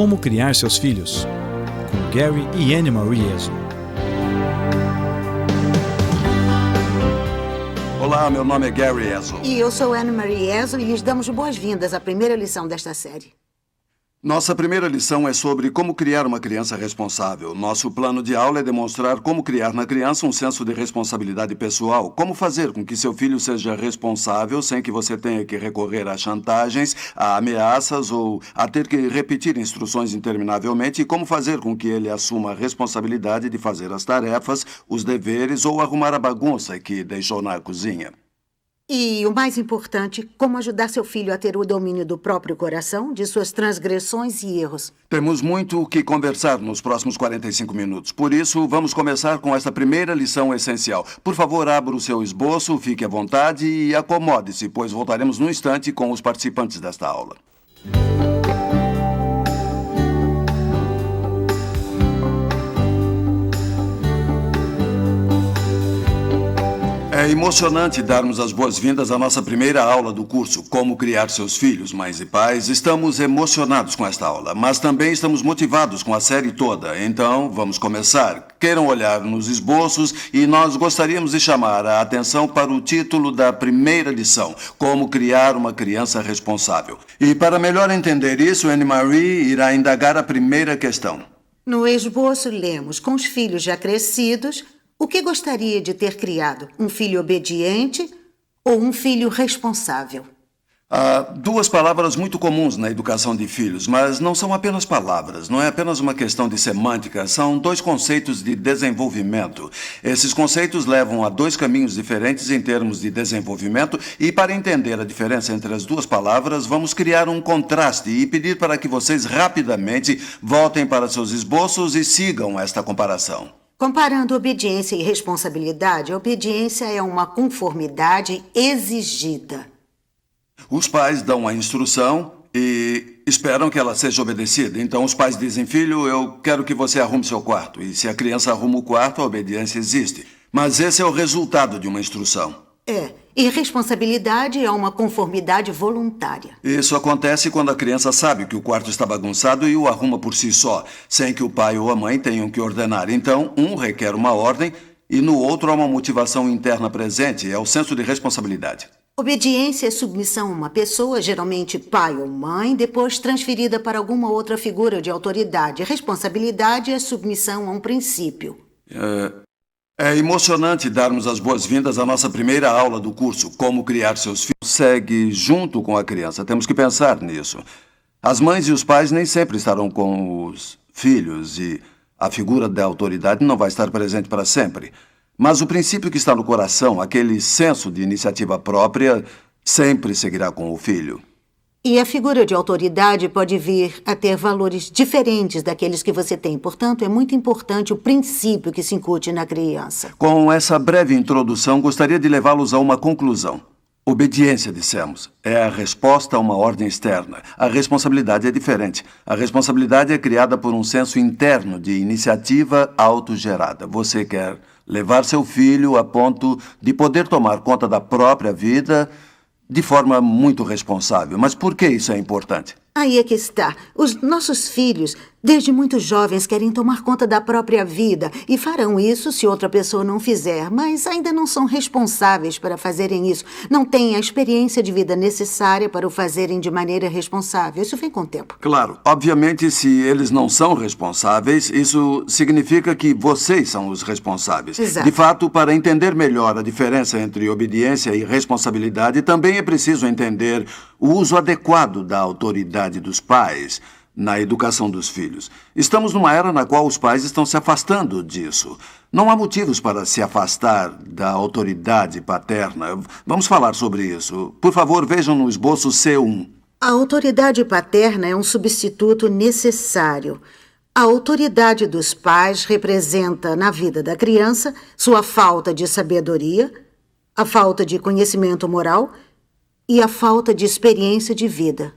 Como Criar Seus Filhos, com Gary e Anne Marie Ezo. Olá, meu nome é Gary Ezo. E eu sou Anne Marie Ezo e lhes damos boas-vindas à primeira lição desta série. Nossa primeira lição é sobre como criar uma criança responsável. Nosso plano de aula é demonstrar como criar na criança um senso de responsabilidade pessoal. Como fazer com que seu filho seja responsável sem que você tenha que recorrer a chantagens, a ameaças ou a ter que repetir instruções interminavelmente. E como fazer com que ele assuma a responsabilidade de fazer as tarefas, os deveres ou arrumar a bagunça que deixou na cozinha. E o mais importante, como ajudar seu filho a ter o domínio do próprio coração, de suas transgressões e erros. Temos muito o que conversar nos próximos 45 minutos. Por isso, vamos começar com esta primeira lição essencial. Por favor, abra o seu esboço, fique à vontade e acomode-se, pois voltaremos num instante com os participantes desta aula. É emocionante darmos as boas-vindas à nossa primeira aula do curso Como Criar Seus Filhos, Mães e Pais. Estamos emocionados com esta aula, mas também estamos motivados com a série toda. Então, vamos começar. Queiram olhar nos esboços e nós gostaríamos de chamar a atenção para o título da primeira lição, Como Criar uma Criança Responsável. E para melhor entender isso, Anne Marie irá indagar a primeira questão. No esboço, lemos, com os filhos já crescidos, o que gostaria de ter criado? Um filho obediente ou um filho responsável? Há duas palavras muito comuns na educação de filhos, mas não são apenas palavras, não é apenas uma questão de semântica, são dois conceitos de desenvolvimento. Esses conceitos levam a dois caminhos diferentes em termos de desenvolvimento e para entender a diferença entre as duas palavras, vamos criar um contraste e pedir para que vocês rapidamente voltem para seus esboços e sigam esta comparação. Comparando obediência e responsabilidade, a obediência é uma conformidade exigida. Os pais dão a instrução e esperam que ela seja obedecida. Então os pais dizem, filho, eu quero que você arrume seu quarto. E se a criança arruma o quarto, a obediência existe. Mas esse é o resultado de uma instrução. E responsabilidade é uma conformidade voluntária. Isso acontece quando a criança sabe que o quarto está bagunçado e o arruma por si só, sem que o pai ou a mãe tenham que ordenar. Então, um requer uma ordem e no outro há uma motivação interna presente, é o senso de responsabilidade. Obediência é submissão a uma pessoa, geralmente pai ou mãe, depois transferida para alguma outra figura de autoridade. Responsabilidade é submissão a um princípio. É emocionante darmos as boas-vindas à nossa primeira aula do curso Como Criar Seus Filhos. Segue junto com a criança, temos que pensar nisso. As mães e os pais nem sempre estarão com os filhos e a figura da autoridade não vai estar presente para sempre. Mas o princípio que está no coração, aquele senso de iniciativa própria, sempre seguirá com o filho. E a figura de autoridade pode vir a ter valores diferentes daqueles que você tem. Portanto, é muito importante o princípio que se incute na criança. Com essa breve introdução, gostaria de levá-los a uma conclusão. Obediência, dissemos, é a resposta a uma ordem externa. A responsabilidade é diferente. A responsabilidade é criada por um senso interno de iniciativa autogerada. Você quer levar seu filho a ponto de poder tomar conta da própria vida de forma muito responsável. Mas por que isso é importante? Aí é que está. Os nossos filhos, desde muito jovens, querem tomar conta da própria vida e farão isso se outra pessoa não fizer, mas ainda não são responsáveis para fazerem isso. Não têm a experiência de vida necessária para o fazerem de maneira responsável. Isso vem com o tempo. Claro. Obviamente, se eles não são responsáveis, isso significa que vocês são os responsáveis. Exato. De fato, para entender melhor a diferença entre obediência e responsabilidade, também é preciso entender o uso adequado da autoridade dos pais na educação dos filhos. Estamos numa era na qual os pais estão se afastando disso. Não há motivos para se afastar da autoridade paterna. Vamos falar sobre isso. Por favor, vejam no esboço C1. A autoridade paterna é um substituto necessário. A autoridade dos pais representa, na vida da criança, sua falta de sabedoria, a falta de conhecimento moral e a falta de experiência de vida.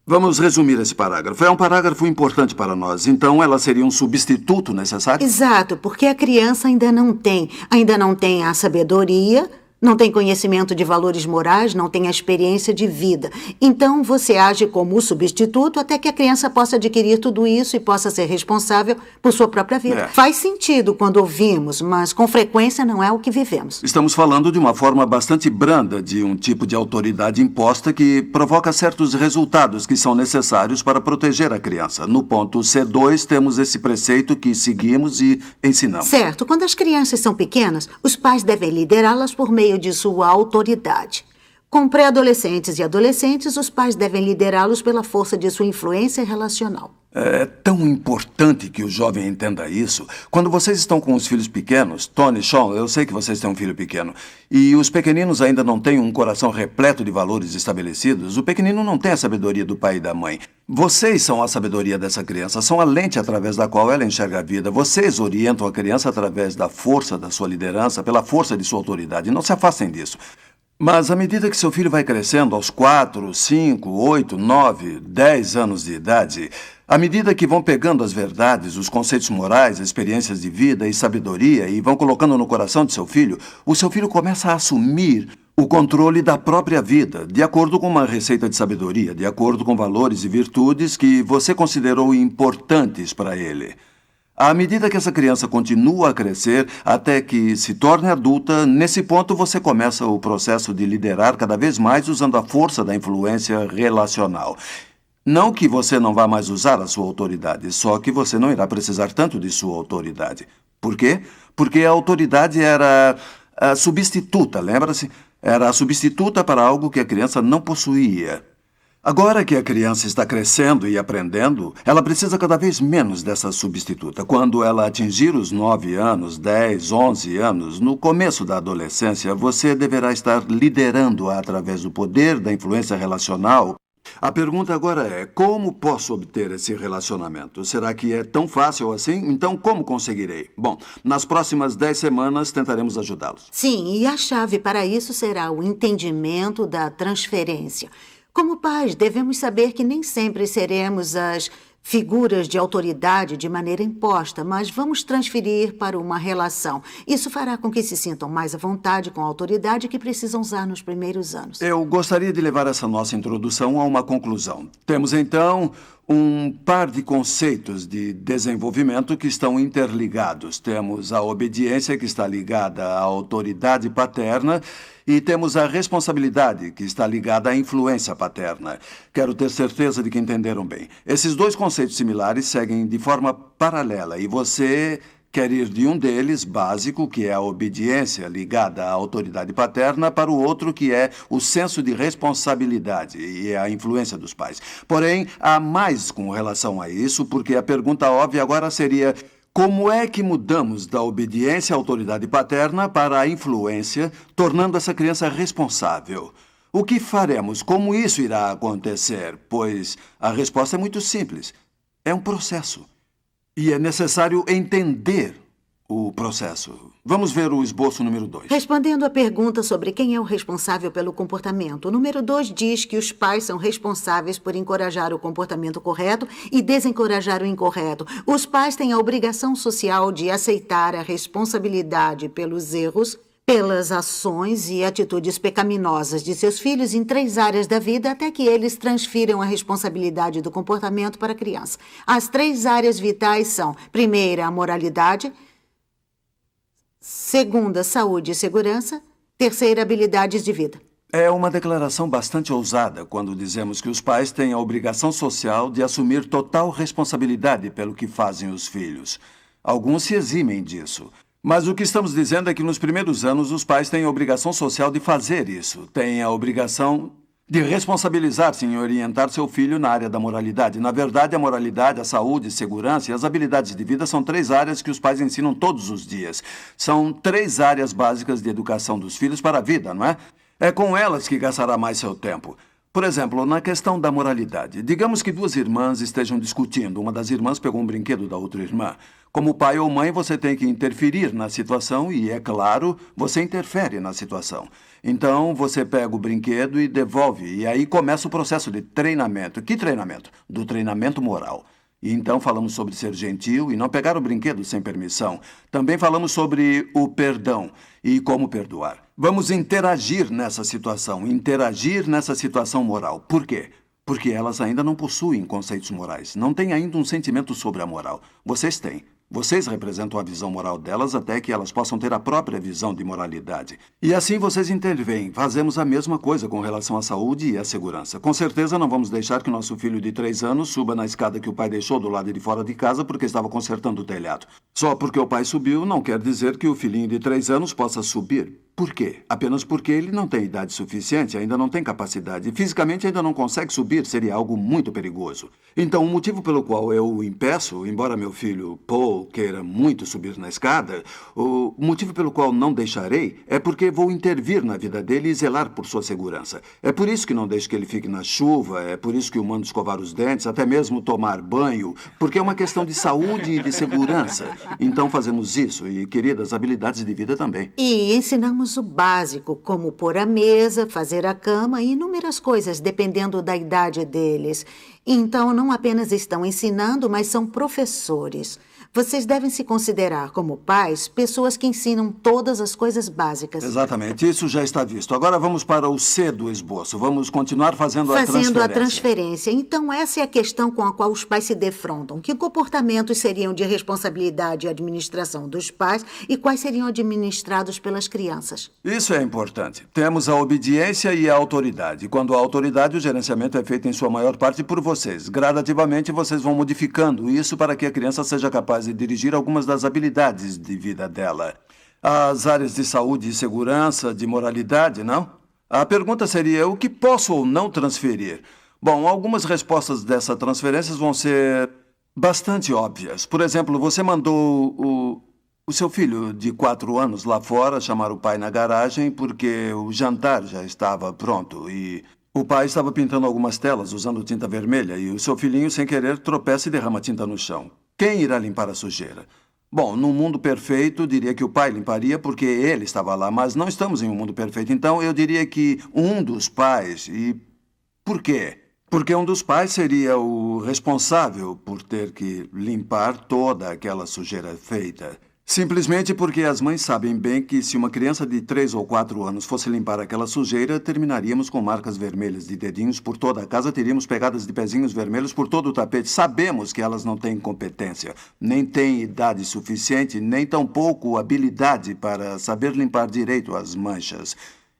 Vamos resumir esse parágrafo. É um parágrafo importante para nós. Então, ela seria um substituto necessário? Exato, porque a criança ainda não tem a sabedoria, Não tem conhecimento de valores morais, não tem a experiência de vida. Então, você age como o substituto até que a criança possa adquirir tudo isso e possa ser responsável por sua própria vida. Faz sentido quando ouvimos, mas com frequência não é o que vivemos. Estamos falando de uma forma bastante branda de um tipo de autoridade imposta que provoca certos resultados que são necessários para proteger a criança. No ponto C2, temos esse preceito que seguimos e ensinamos. Certo. Quando as crianças são pequenas, os pais devem liderá-las por meio de sua autoridade. Com pré-adolescentes e adolescentes, os pais devem liderá-los pela força de sua influência relacional. É tão importante que o jovem entenda isso. Quando vocês estão com os filhos pequenos, Tony, Sean, eu sei que vocês têm um filho pequeno, e os pequeninos ainda não têm um coração repleto de valores estabelecidos, o pequenino não tem a sabedoria do pai e da mãe. Vocês são a sabedoria dessa criança, são a lente através da qual ela enxerga a vida. Vocês orientam a criança através da força da sua liderança, pela força de sua autoridade. Não se afastem disso. Mas à medida que seu filho vai crescendo aos 4, 5, 8, 9, 10 anos de idade, à medida que vão pegando as verdades, os conceitos morais, experiências de vida e sabedoria e vão colocando no coração de seu filho, o seu filho começa a assumir o controle da própria vida, de acordo com uma receita de sabedoria, de acordo com valores e virtudes que você considerou importantes para ele. À medida que essa criança continua a crescer até que se torne adulta, nesse ponto você começa o processo de liderar cada vez mais usando a força da influência relacional. Não que você não vá mais usar a sua autoridade, só que você não irá precisar tanto de sua autoridade. Por quê? Porque a autoridade era a substituta, lembra-se? Era a substituta para algo que a criança não possuía. Agora que a criança está crescendo e aprendendo, ela precisa cada vez menos dessa substituta. Quando ela atingir os 9 anos, 10, 11 anos, no começo da adolescência, você deverá estar liderando-a através do poder da influência relacional. A pergunta agora é, como posso obter esse relacionamento? Será que é tão fácil assim? Então, como conseguirei? Bom, nas próximas 10 semanas tentaremos ajudá-los. Sim, e a chave para isso será o entendimento da transferência. Como pais, devemos saber que nem sempre seremos as figuras de autoridade de maneira imposta, mas vamos transferir para uma relação. Isso fará com que se sintam mais à vontade com a autoridade que precisam usar nos primeiros anos. Eu gostaria de levar essa nossa introdução a uma conclusão. Temos, então, um par de conceitos de desenvolvimento que estão interligados. Temos a obediência, que está ligada à autoridade paterna, e temos a responsabilidade, que está ligada à influência paterna. Quero ter certeza de que entenderam bem. Esses dois conceitos similares seguem de forma paralela, e você quer ir de um deles, básico, que é a obediência ligada à autoridade paterna, para o outro, que é o senso de responsabilidade e a influência dos pais. Porém, há mais com relação a isso, porque a pergunta óbvia agora seria: como é que mudamos da obediência à autoridade paterna para a influência, tornando essa criança responsável? O que faremos? Como isso irá acontecer? Pois a resposta é muito simples. É um processo. E é necessário entender o processo. Vamos ver o esboço número 2. Respondendo à pergunta sobre quem é o responsável pelo comportamento, o número 2 diz que os pais são responsáveis por encorajar o comportamento correto e desencorajar o incorreto. Os pais têm a obrigação social de aceitar a responsabilidade pelos erros, pelas ações e atitudes pecaminosas de seus filhos em 3 áreas da vida até que eles transfiram a responsabilidade do comportamento para a criança. As 3 áreas vitais são: primeira, a moralidade; segunda, saúde e segurança; terceira, habilidades de vida. É uma declaração bastante ousada quando dizemos que os pais têm a obrigação social de assumir total responsabilidade pelo que fazem os filhos. Alguns se eximem disso. Mas o que estamos dizendo é que nos primeiros anos os pais têm a obrigação social de fazer isso. Têm a obrigação de responsabilizar-se em orientar seu filho na área da moralidade. Na verdade, a moralidade, a saúde, a segurança e as habilidades de vida são 3 áreas que os pais ensinam todos os dias. São 3 áreas básicas de educação dos filhos para a vida, não é? É com elas que gastará mais seu tempo. Por exemplo, na questão da moralidade. Digamos que 2 irmãs estejam discutindo. Uma das irmãs pegou um brinquedo da outra irmã. Como pai ou mãe, você tem que interferir na situação e, é claro, você interfere na situação. Então, você pega o brinquedo e devolve. E aí começa o processo de treinamento. Que treinamento? Do treinamento moral. E então falamos sobre ser gentil e não pegar o brinquedo sem permissão. Também falamos sobre o perdão e como perdoar. Vamos interagir nessa situação moral. Por quê? Porque elas ainda não possuem conceitos morais, não têm ainda um sentimento sobre a moral. Vocês têm. Vocês representam a visão moral delas até que elas possam ter a própria visão de moralidade. E assim vocês intervêm. Fazemos a mesma coisa com relação à saúde e à segurança. Com certeza não vamos deixar que nosso filho de 3 anos suba na escada que o pai deixou do lado de fora de casa porque estava consertando o telhado. Só porque o pai subiu não quer dizer que o filhinho de 3 anos possa subir. Por quê? Apenas porque ele não tem idade suficiente, ainda não tem capacidade. Fisicamente ainda não consegue subir, seria algo muito perigoso. Então, o motivo pelo qual eu o impeço, embora meu filho Paul queira muito subir na escada, o motivo pelo qual não deixarei é porque vou intervir na vida dele e zelar por sua segurança. É por isso que não deixo que ele fique na chuva, é por isso que o mando escovar os dentes, até mesmo tomar banho, porque é uma questão de saúde e de segurança. Então fazemos isso e, queridas, habilidades de vida também. E ensinamos o básico, como pôr a mesa, fazer a cama e inúmeras coisas, dependendo da idade deles. Então, não apenas estão ensinando, mas são professores. Vocês devem se considerar, como pais, pessoas que ensinam todas as coisas básicas. Exatamente, isso já está visto. Agora vamos para o C do esboço. Vamos continuar fazendo a transferência. Então, essa é a questão com a qual os pais se defrontam. Que comportamentos seriam de responsabilidade e administração dos pais e quais seriam administrados pelas crianças? Isso é importante. Temos a obediência e a autoridade. Quando a autoridade, o gerenciamento é feito em sua maior parte por vocês. Gradativamente, vocês vão modificando isso para que a criança seja capaz de dirigir algumas das habilidades de vida dela. As áreas de saúde e segurança, de moralidade, não? A pergunta seria, o que posso ou não transferir? Bom, algumas respostas dessas transferências vão ser bastante óbvias. Por exemplo, você mandou o seu filho de 4 anos lá fora chamar o pai na garagem porque o jantar já estava pronto e o pai estava pintando algumas telas usando tinta vermelha e o seu filhinho, sem querer, tropeça e derrama tinta no chão. Quem irá limpar a sujeira? Bom, num mundo perfeito, diria que o pai limparia porque ele estava lá, mas não estamos em um mundo perfeito. Então, eu diria que um dos pais... E por quê? Porque um dos pais seria o responsável por ter que limpar toda aquela sujeira feita. Simplesmente porque as mães sabem bem que se uma criança de 3 ou 4 anos fosse limpar aquela sujeira, terminaríamos com marcas vermelhas de dedinhos por toda a casa, teríamos pegadas de pezinhos vermelhos por todo o tapete. Sabemos que elas não têm competência, nem têm idade suficiente, nem tampouco habilidade para saber limpar direito as manchas.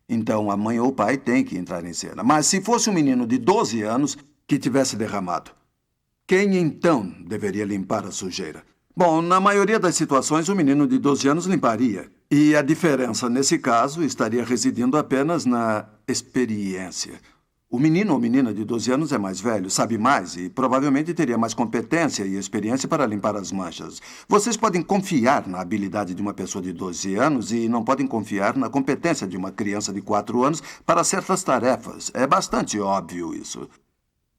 Então a mãe ou o pai tem que entrar em cena. Mas se fosse um menino de 12 anos que tivesse derramado, quem então deveria limpar a sujeira? Bom, na maioria das situações, o menino de 12 anos limparia. E a diferença, nesse caso, estaria residindo apenas na experiência. O menino ou menina de 12 anos é mais velho, sabe mais e provavelmente teria mais competência e experiência para limpar as manchas. Vocês podem confiar na habilidade de uma pessoa de 12 anos e não podem confiar na competência de uma criança de 4 anos para certas tarefas. É bastante óbvio isso.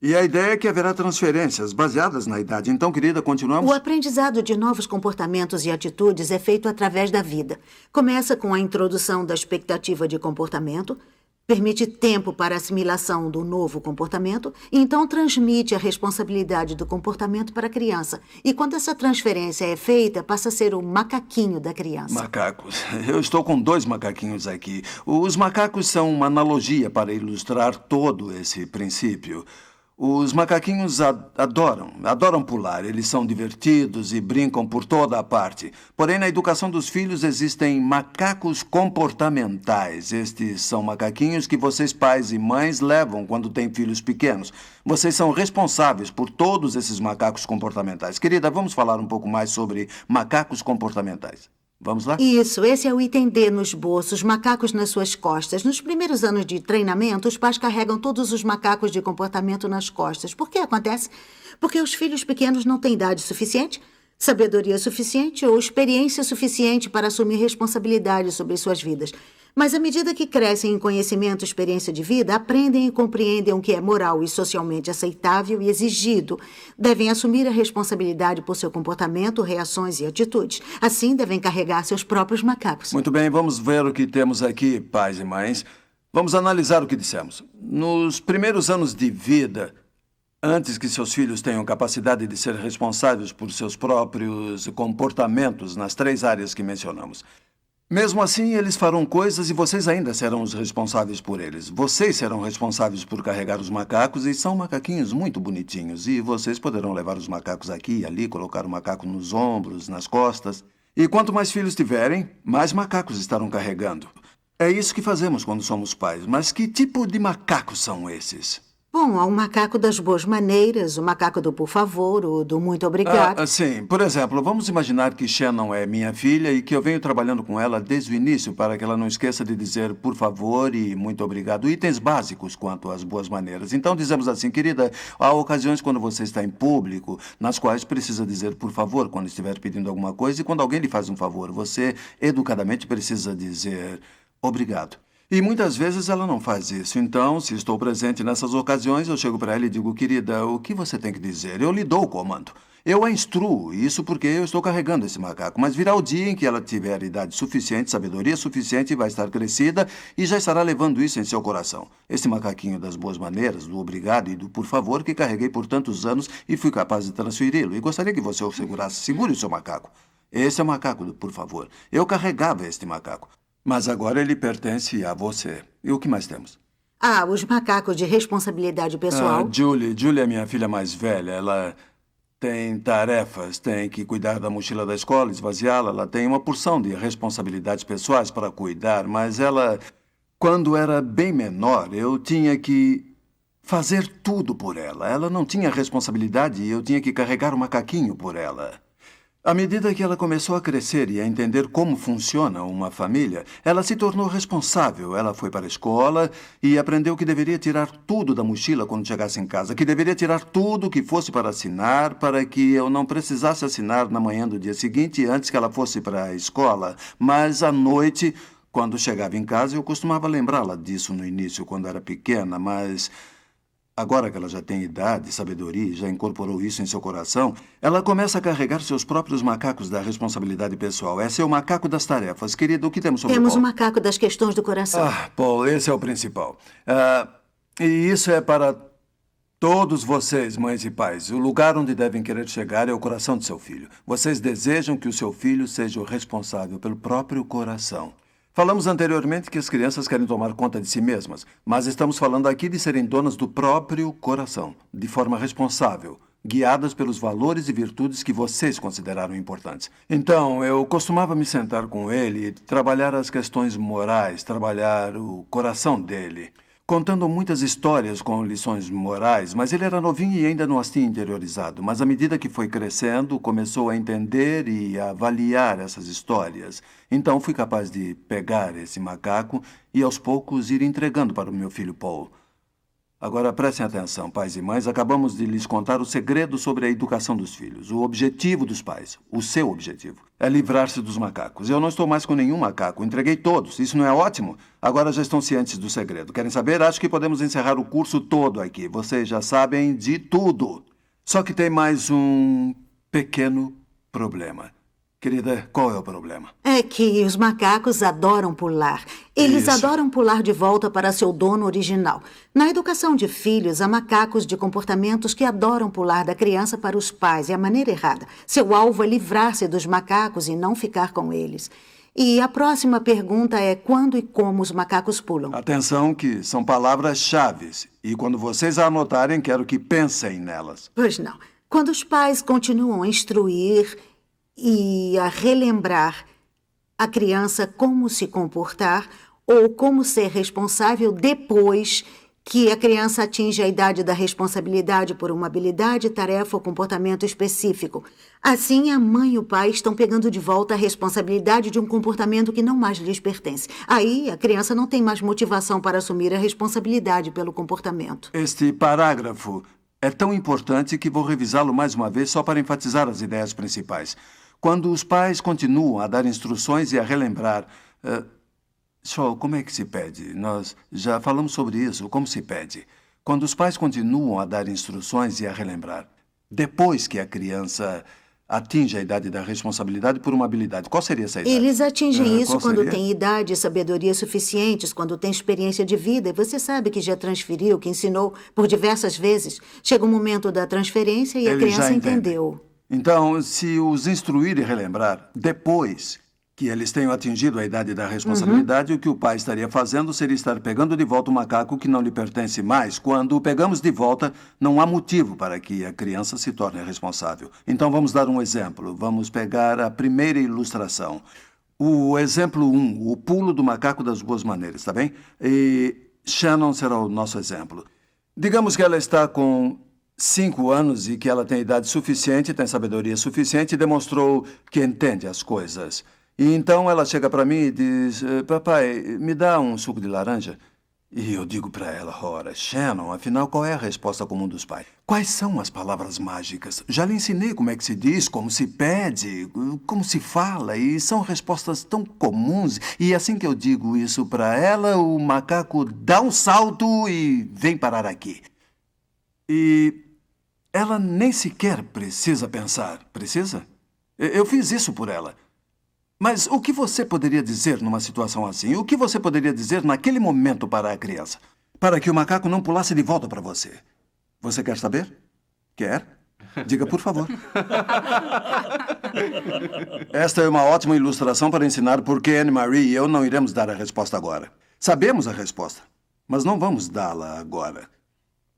E a ideia é que haverá transferências baseadas na idade. Então, querida, continuamos? O aprendizado de novos comportamentos e atitudes é feito através da vida. Começa com a introdução da expectativa de comportamento, permite tempo para a assimilação do novo comportamento e então transmite a responsabilidade do comportamento para a criança. E quando essa transferência é feita, passa a ser o macaquinho da criança. Macacos. Eu estou com 2 macaquinhos aqui. Os macacos são uma analogia para ilustrar todo esse princípio. Os macaquinhos adoram pular. Eles são divertidos e brincam por toda a parte. Porém, na educação dos filhos existem macacos comportamentais. Estes são macaquinhos que vocês, pais e mães, levam quando têm filhos pequenos. Vocês são responsáveis por todos esses macacos comportamentais. Querida, vamos falar um pouco mais sobre macacos comportamentais. Vamos lá? Isso, esse é o item D no esboço, os macacos nas suas costas. Nos primeiros anos de treinamento, os pais carregam todos os macacos de comportamento nas costas. Por que acontece? Porque os filhos pequenos não têm idade suficiente, sabedoria suficiente ou experiência suficiente para assumir responsabilidade sobre suas vidas. Mas à medida que crescem em conhecimento e experiência de vida, aprendem e compreendem o que é moral e socialmente aceitável e exigido. Devem assumir a responsabilidade por seu comportamento, reações e atitudes. Assim, devem carregar seus próprios macacos. Muito bem, vamos ver o que temos aqui, pais e mães. Vamos analisar o que dissemos. Nos primeiros anos de vida, Antes que seus filhos tenham capacidade de ser responsáveis por seus próprios comportamentos nas 3 áreas que mencionamos. Mesmo assim, eles farão coisas e vocês ainda serão os responsáveis por eles. Vocês serão responsáveis por carregar os macacos e são macaquinhos muito bonitinhos. E vocês poderão levar os macacos aqui e ali, colocar o macaco nos ombros, nas costas. E quanto mais filhos tiverem, mais macacos estarão carregando. É isso que fazemos quando somos pais. Mas que tipo de macacos são esses? Bom, há o macaco das boas maneiras, o macaco do por favor, o do muito obrigado. Sim. Por exemplo, vamos imaginar que Shannon é minha filha e que eu venho trabalhando com ela desde o início para que ela não esqueça de dizer por favor e muito obrigado. Itens básicos quanto às boas maneiras. Então dizemos assim, querida, há ocasiões quando você está em público nas quais precisa dizer por favor quando estiver pedindo alguma coisa e quando alguém lhe faz um favor, você educadamente precisa dizer obrigado. E muitas vezes ela não faz isso. Então, se estou presente nessas ocasiões, eu chego para ela e digo, querida, o que você tem que dizer? Eu lhe dou o comando. Eu a instruo, isso porque eu estou carregando esse macaco. Mas virá o dia em que ela tiver idade suficiente, sabedoria suficiente, vai estar crescida e já estará levando isso em seu coração. Esse macaquinho das boas maneiras, do obrigado e do por favor que carreguei por tantos anos e fui capaz de transferi-lo. E gostaria que você o segurasse. Segure o seu macaco. Esse é o macaco do por favor. Eu carregava este macaco. Mas agora ele pertence a você. E o que mais temos? Os macacos de responsabilidade pessoal. Julie é minha filha mais velha. Ela tem tarefas, tem que cuidar da mochila da escola, esvaziá-la. Ela tem uma porção de responsabilidades pessoais para cuidar, mas ela, quando era bem menor, eu tinha que fazer tudo por ela. Ela não tinha responsabilidade e eu tinha que carregar o macaquinho por ela. À medida que ela começou a crescer e a entender como funciona uma família, ela se tornou responsável. Ela foi para a escola e aprendeu que deveria tirar tudo da mochila quando chegasse em casa, que deveria tirar tudo que fosse para assinar, para que eu não precisasse assinar na manhã do dia seguinte, antes que ela fosse para a escola. Mas à noite, quando chegava em casa, eu costumava lembrá-la disso no início, quando era pequena, mas agora que ela já tem idade, sabedoria e já incorporou isso em seu coração, ela começa a carregar seus próprios macacos da responsabilidade pessoal. Esse é o macaco das tarefas. Querido, o que temos sobre Temos Paul? o macaco das questões do coração. Paul, esse é o principal. E isso é para todos vocês, mães e pais. O lugar onde devem querer chegar é o coração de seu filho. Vocês desejam que o seu filho seja o responsável pelo próprio coração. Falamos anteriormente que as crianças querem tomar conta de si mesmas, mas estamos falando aqui de serem donas do próprio coração, de forma responsável, guiadas pelos valores e virtudes que vocês consideraram importantes. Então, eu costumava me sentar com ele e trabalhar as questões morais, trabalhar o coração dele, contando muitas histórias com lições morais, mas ele era novinho e ainda não as tinha interiorizado. Mas à medida que foi crescendo, começou a entender e a avaliar essas histórias. Então fui capaz de pegar esse macaco e aos poucos ir entregando para o meu filho Paul. Agora prestem atenção, pais e mães, acabamos de lhes contar o segredo sobre a educação dos filhos. O objetivo dos pais, o seu objetivo, é livrar-se dos macacos. Eu não estou mais com nenhum macaco, entreguei todos. Isso não é ótimo? Agora já estão cientes do segredo. Querem saber? Acho que podemos encerrar o curso todo aqui. Vocês já sabem de tudo. Só que tem mais um pequeno problema. Querida, qual é o problema? É que os macacos adoram pular. Eles Isso. adoram pular de volta para seu dono original. Na educação de filhos, há macacos de comportamentos que adoram pular da criança para os pais. É a maneira errada. Seu alvo é livrar-se dos macacos e não ficar com eles. E a próxima pergunta é quando e como os macacos pulam. Atenção que são palavras-chave. E quando vocês a anotarem, quero que pensem nelas. Pois não. Quando os pais continuam a instruir e a relembrar a criança como se comportar ou como ser responsável depois que a criança atinge a idade da responsabilidade por uma habilidade, tarefa ou comportamento específico. Assim, a mãe e o pai estão pegando de volta a responsabilidade de um comportamento que não mais lhes pertence. Aí, a criança não tem mais motivação para assumir a responsabilidade pelo comportamento. Este parágrafo é tão importante que vou revisá-lo mais uma vez só para enfatizar as ideias principais. Quando os pais continuam a dar instruções e a relembrar... Shaw, como é que se pede? Nós já falamos sobre isso. Como se pede? Quando os pais continuam a dar instruções e a relembrar, depois que a criança atinge a idade da responsabilidade por uma habilidade. Qual seria essa idade? Eles atingem isso Qual quando seria? têm idade e sabedoria suficientes, quando têm experiência de vida. E você sabe que já transferiu, que ensinou por diversas vezes. Chega o momento da transferência e a Eles já criança entendem. entendeu. Então, se os instruir e relembrar, depois que eles tenham atingido a idade da responsabilidade, o que o pai estaria fazendo seria estar pegando de volta o macaco que não lhe pertence mais. Quando o pegamos de volta, não há motivo para que a criança se torne responsável. Então, vamos dar um exemplo. Vamos pegar a primeira ilustração. O exemplo 1, o pulo do macaco das boas maneiras, está bem? E Shannon será o nosso exemplo. Digamos que ela está com 5 anos e que ela tem idade suficiente, tem sabedoria suficiente e demonstrou que entende as coisas. E então ela chega para mim e diz, papai, me dá um suco de laranja? E eu digo para ela, ora, Shannon, afinal, qual é a resposta comum dos pais? Quais são as palavras mágicas? Já lhe ensinei como é que se diz, como se pede, como se fala, e são respostas tão comuns. E assim que eu digo isso para ela, o macaco dá um salto e vem parar aqui. E ela nem sequer precisa pensar. Precisa? Eu fiz isso por ela. Mas o que você poderia dizer numa situação assim? O que você poderia dizer naquele momento para a criança? Para que o macaco não pulasse de volta para você. Você quer saber? Quer? Diga, por favor. Esta é uma ótima ilustração para ensinar por que Anne-Marie e eu não iremos dar a resposta agora. Sabemos a resposta, mas não vamos dá-la agora.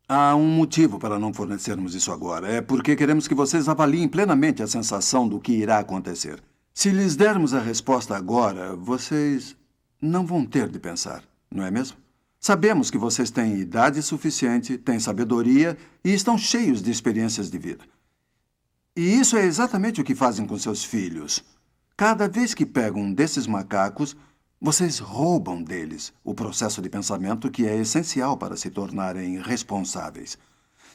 Há um motivo para não fornecermos isso agora. É porque queremos que vocês avaliem plenamente a sensação do que irá acontecer. Se lhes dermos a resposta agora, vocês não vão ter de pensar, não é mesmo? Sabemos que vocês têm idade suficiente, têm sabedoria e estão cheios de experiências de vida. E isso é exatamente o que fazem com seus filhos. Cada vez que pegam um desses macacos, vocês roubam deles o processo de pensamento que é essencial para se tornarem responsáveis.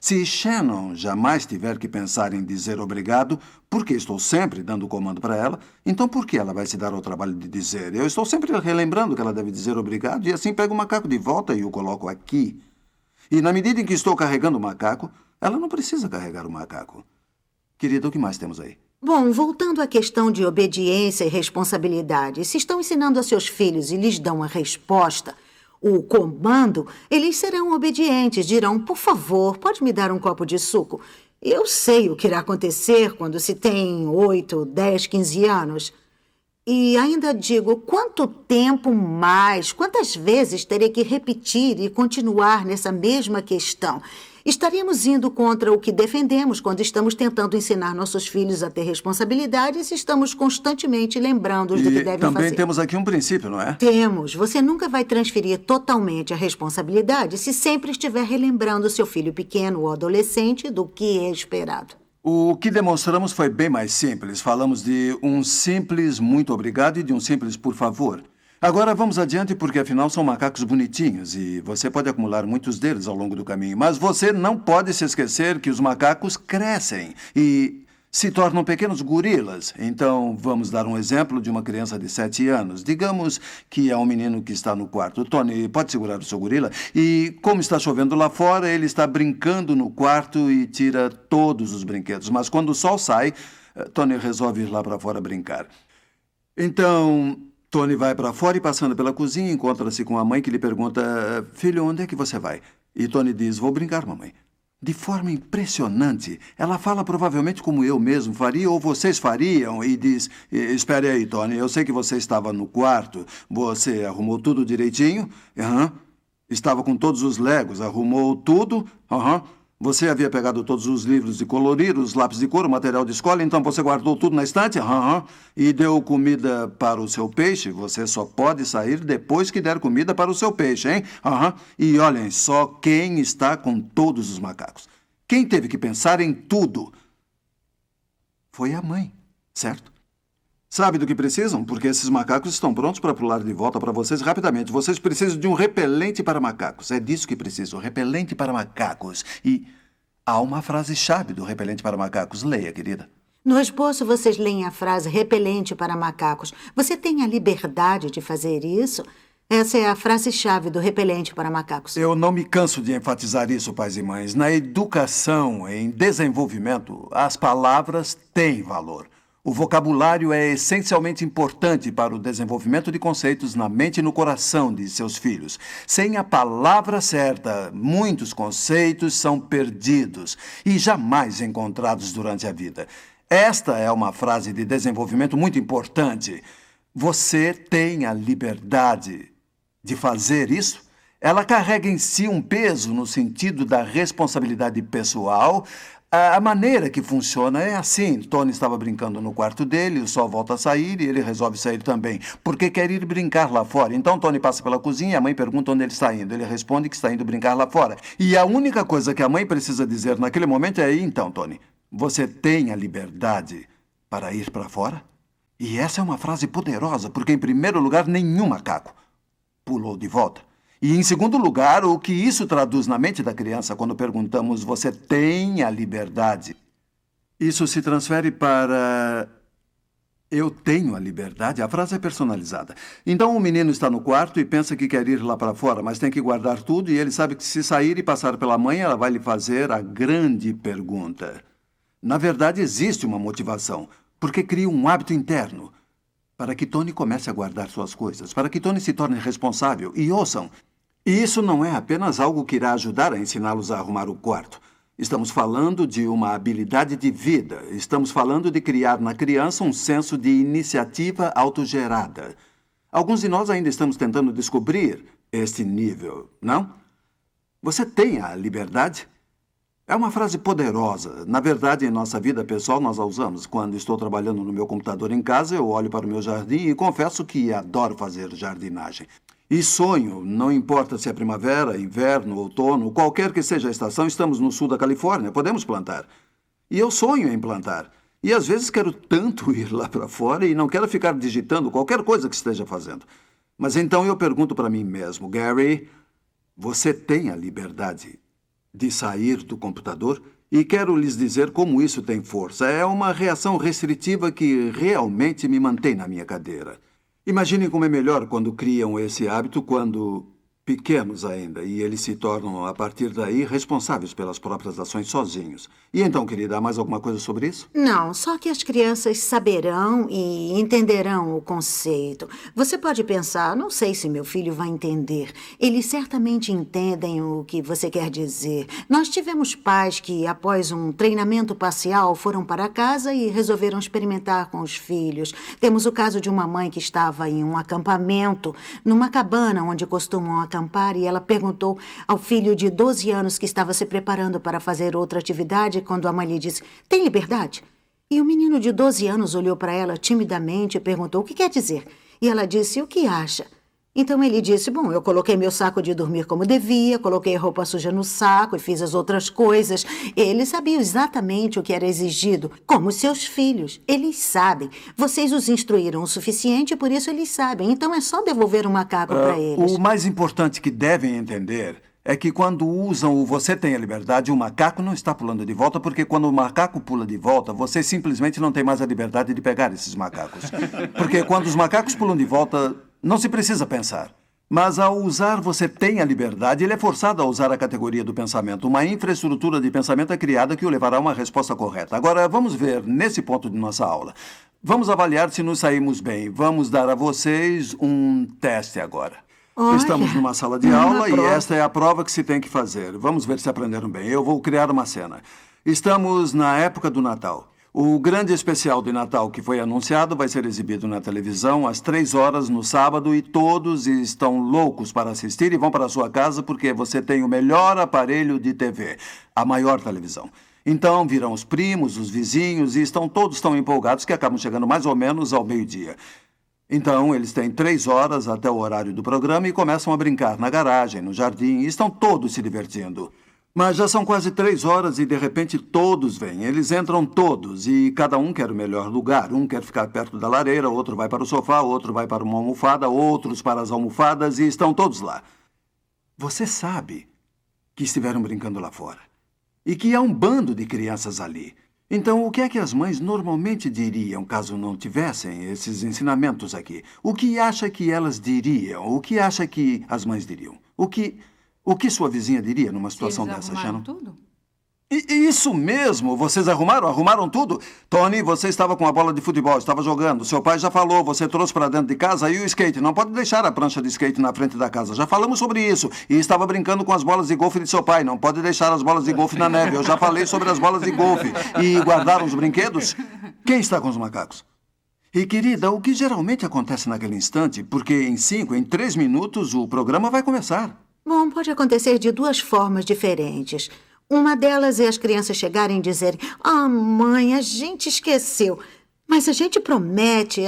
Se Shannon jamais tiver que pensar em dizer obrigado, porque estou sempre dando comando para ela, então por que ela vai se dar ao trabalho de dizer? Eu estou sempre relembrando que ela deve dizer obrigado e assim pego o macaco de volta e o coloco aqui. E na medida em que estou carregando o macaco, ela não precisa carregar o macaco. Querida, o que mais temos aí? Bom, voltando à questão de obediência e responsabilidade, se estão ensinando a seus filhos e lhes dão a resposta, o comando, eles serão obedientes, dirão, por favor, pode me dar um copo de suco? Eu sei o que irá acontecer quando se tem 8, 10, 15 anos. E ainda digo, quanto tempo mais, quantas vezes terei que repetir e continuar nessa mesma questão? Estaríamos indo contra o que defendemos quando estamos tentando ensinar nossos filhos a ter responsabilidades e estamos constantemente lembrando-os do que devem fazer. E também temos aqui um princípio, não é? Temos. Você nunca vai transferir totalmente a responsabilidade se sempre estiver relembrando seu filho pequeno ou adolescente do que é esperado. O que demonstramos foi bem mais simples. Falamos de um simples muito obrigado e de um simples por favor. Agora vamos adiante porque afinal são macacos bonitinhos e você pode acumular muitos deles ao longo do caminho. Mas você não pode se esquecer que os macacos crescem e se tornam pequenos gorilas. Então vamos dar um exemplo de uma criança de 7 anos. Digamos que é um menino que está no quarto. Tony, pode segurar o seu gorila? E como está chovendo lá fora, ele está brincando no quarto e tira todos os brinquedos. Mas quando o sol sai, Tony resolve ir lá para fora brincar. Então Tony vai para fora e, passando pela cozinha, encontra-se com a mãe que lhe pergunta, filho, onde é que você vai? E Tony diz, vou brincar, mamãe. De forma impressionante, ela fala provavelmente como eu mesmo faria ou vocês fariam e diz, espere aí, Tony, eu sei que você estava no quarto, você arrumou tudo direitinho? Estava com todos os legos, arrumou tudo? Você havia pegado todos os livros de colorir, os lápis de cor, o material de escola, então você guardou tudo na estante? E deu comida para o seu peixe? Você só pode sair depois que der comida para o seu peixe, hein? E olhem só quem está com todos os macacos. Quem teve que pensar em tudo? Foi a mãe, certo? Sabe do que precisam? Porque esses macacos estão prontos para pular de volta para vocês rapidamente. Vocês precisam de um repelente para macacos. É disso que precisam, repelente para macacos. E há uma frase-chave do repelente para macacos. Leia, querida. No esboço, vocês leem a frase repelente para macacos. Você tem a liberdade de fazer isso? Essa é a frase-chave do repelente para macacos. Eu não me canso de enfatizar isso, pais e mães. Na educação, em desenvolvimento, as palavras têm valor. O vocabulário é essencialmente importante para o desenvolvimento de conceitos na mente e no coração de seus filhos. Sem a palavra certa, muitos conceitos são perdidos e jamais encontrados durante a vida. Esta é uma frase de desenvolvimento muito importante. Você tem a liberdade de fazer isso? Ela carrega em si um peso no sentido da responsabilidade pessoal. A maneira que funciona é assim. Tony estava brincando no quarto dele, o sol volta a sair e ele resolve sair também, porque quer ir brincar lá fora. Então Tony passa pela cozinha e a mãe pergunta onde ele está indo. Ele responde que está indo brincar lá fora. E a única coisa que a mãe precisa dizer naquele momento é: então, Tony, você tem a liberdade para ir para fora? E essa é uma frase poderosa, porque em primeiro lugar, nenhum macaco pulou de volta. E, em segundo lugar, o que isso traduz na mente da criança quando perguntamos: você tem a liberdade? Isso se transfere para: eu tenho a liberdade? A frase é personalizada. Então, o menino está no quarto e pensa que quer ir lá para fora, mas tem que guardar tudo e ele sabe que se sair e passar pela mãe, ela vai lhe fazer a grande pergunta. Na verdade, existe uma motivação, porque cria um hábito interno para que Tony comece a guardar suas coisas, para que Tony se torne responsável. E ouçam, isso não é apenas algo que irá ajudar a ensiná-los a arrumar o quarto. Estamos falando de uma habilidade de vida. Estamos falando de criar na criança um senso de iniciativa autogerada. Alguns de nós ainda estamos tentando descobrir este nível, não? Você tem a liberdade? É uma frase poderosa. Na verdade, em nossa vida pessoal, nós a usamos. Quando estou trabalhando no meu computador em casa, eu olho para o meu jardim e confesso que adoro fazer jardinagem. E sonho, não importa se é primavera, inverno, outono, qualquer que seja a estação, estamos no sul da Califórnia, podemos plantar. E eu sonho em plantar. E às vezes quero tanto ir lá para fora e não quero ficar digitando qualquer coisa que esteja fazendo. Mas então eu pergunto para mim mesmo: Gary, você tem a liberdade de sair do computador? E quero lhes dizer como isso tem força. É uma reação restritiva que realmente me mantém na minha cadeira. Imaginem como é melhor quando criam esse hábito quando pequenos ainda, e eles se tornam, a partir daí, responsáveis pelas próprias ações sozinhos. E então, querida, há mais alguma coisa sobre isso? Não, só que as crianças saberão e entenderão o conceito. Você pode pensar: não sei se meu filho vai entender. Eles certamente entendem o que você quer dizer. Nós tivemos pais que, após um treinamento parcial, foram para casa e resolveram experimentar com os filhos. Temos o caso de uma mãe que estava em um acampamento, numa cabana onde costumam acampar, e ela perguntou ao filho de 12 anos que estava se preparando para fazer outra atividade, quando a mãe lhe disse: tem liberdade? E o menino de 12 anos olhou para ela timidamente e perguntou: o que quer dizer? E ela disse: o que acha? Então ele disse: bom, eu coloquei meu saco de dormir como devia, coloquei roupa suja no saco e fiz as outras coisas. Ele sabia exatamente o que era exigido, como seus filhos. Eles sabem. Vocês os instruíram o suficiente e por isso eles sabem. Então é só devolver o macaco para eles. O mais importante que devem entender é que quando usam o "você tem a liberdade", o macaco não está pulando de volta, porque quando o macaco pula de volta, você simplesmente não tem mais a liberdade de pegar esses macacos. Porque quando os macacos pulam de volta, não se precisa pensar. Mas ao usar "você tem a liberdade", ele é forçado a usar a categoria do pensamento. Uma infraestrutura de pensamento é criada que o levará a uma resposta correta. Agora, vamos ver nesse ponto de nossa aula. Vamos avaliar se nos saímos bem. Vamos dar a vocês um teste agora. Olha, estamos numa sala de aula e prova. esta é a prova que se tem que fazer. Vamos ver se aprenderam bem. Eu vou criar uma cena. Estamos na época do Natal. O grande especial de Natal que foi anunciado vai ser exibido na televisão às 3 horas no sábado e todos estão loucos para assistir e vão para a sua casa porque você tem o melhor aparelho de TV, a maior televisão. Então virão os primos, os vizinhos e estão todos tão empolgados que acabam chegando mais ou menos ao meio-dia. Então, eles têm 3 horas até o horário do programa e começam a brincar na garagem, no jardim, e estão todos se divertindo. Mas já são quase 3 horas e, de repente, todos vêm. Eles entram todos e cada um quer o melhor lugar. Um quer ficar perto da lareira, outro vai para o sofá, outro vai para uma almofada, outros para as almofadas e estão todos lá. Você sabe que estiveram brincando lá fora e que há um bando de crianças ali. Então, o que é que as mães normalmente diriam caso não tivessem esses ensinamentos aqui? O que acha que elas diriam? O que acha que as mães diriam? O que sua vizinha diria numa situação Eles dessa, arrumaram Shannon? tudo? Isso mesmo! Vocês arrumaram tudo? Tony, você estava com a bola de futebol, estava jogando. Seu pai já falou, você trouxe para dentro de casa e o skate. Não pode deixar a prancha de skate na frente da casa. Já falamos sobre isso. E estava brincando com as bolas de golfe de seu pai. Não pode deixar as bolas de golfe na neve. Eu já falei sobre as bolas de golfe. E guardaram os brinquedos? Quem está com os macacos? E, querida, o que geralmente acontece naquele instante? Porque em 3 minutos, o programa vai começar. Bom, pode acontecer de 2 formas diferentes. Uma delas é as crianças chegarem e dizerem: "Ah, mãe, a gente esqueceu. Mas a gente promete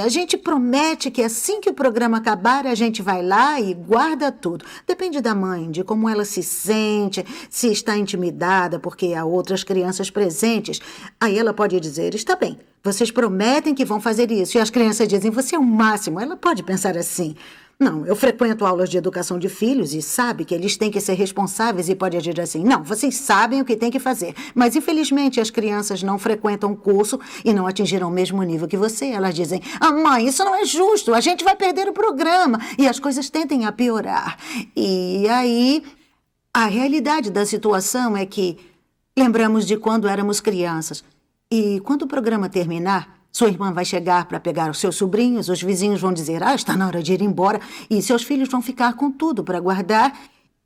que assim que o programa acabar, a gente vai lá e guarda tudo." Depende da mãe, de como ela se sente, se está intimidada porque há outras crianças presentes. Aí ela pode dizer: "Está bem, vocês prometem que vão fazer isso." E as crianças dizem: "Você é o máximo." Ela pode pensar assim. Não, eu frequento aulas de educação de filhos e sabe que eles têm que ser responsáveis e pode agir assim. Não, vocês sabem o que têm que fazer. Mas, infelizmente, as crianças não frequentam o curso e não atingiram o mesmo nível que você. Elas dizem: "Ah, mãe, isso não é justo. A gente vai perder o programa." E as coisas tendem a piorar. E aí, a realidade da situação é que lembramos de quando éramos crianças. E quando o programa terminar, sua irmã vai chegar para pegar os seus sobrinhos, os vizinhos vão dizer: "Ah, está na hora de ir embora." E seus filhos vão ficar com tudo para guardar.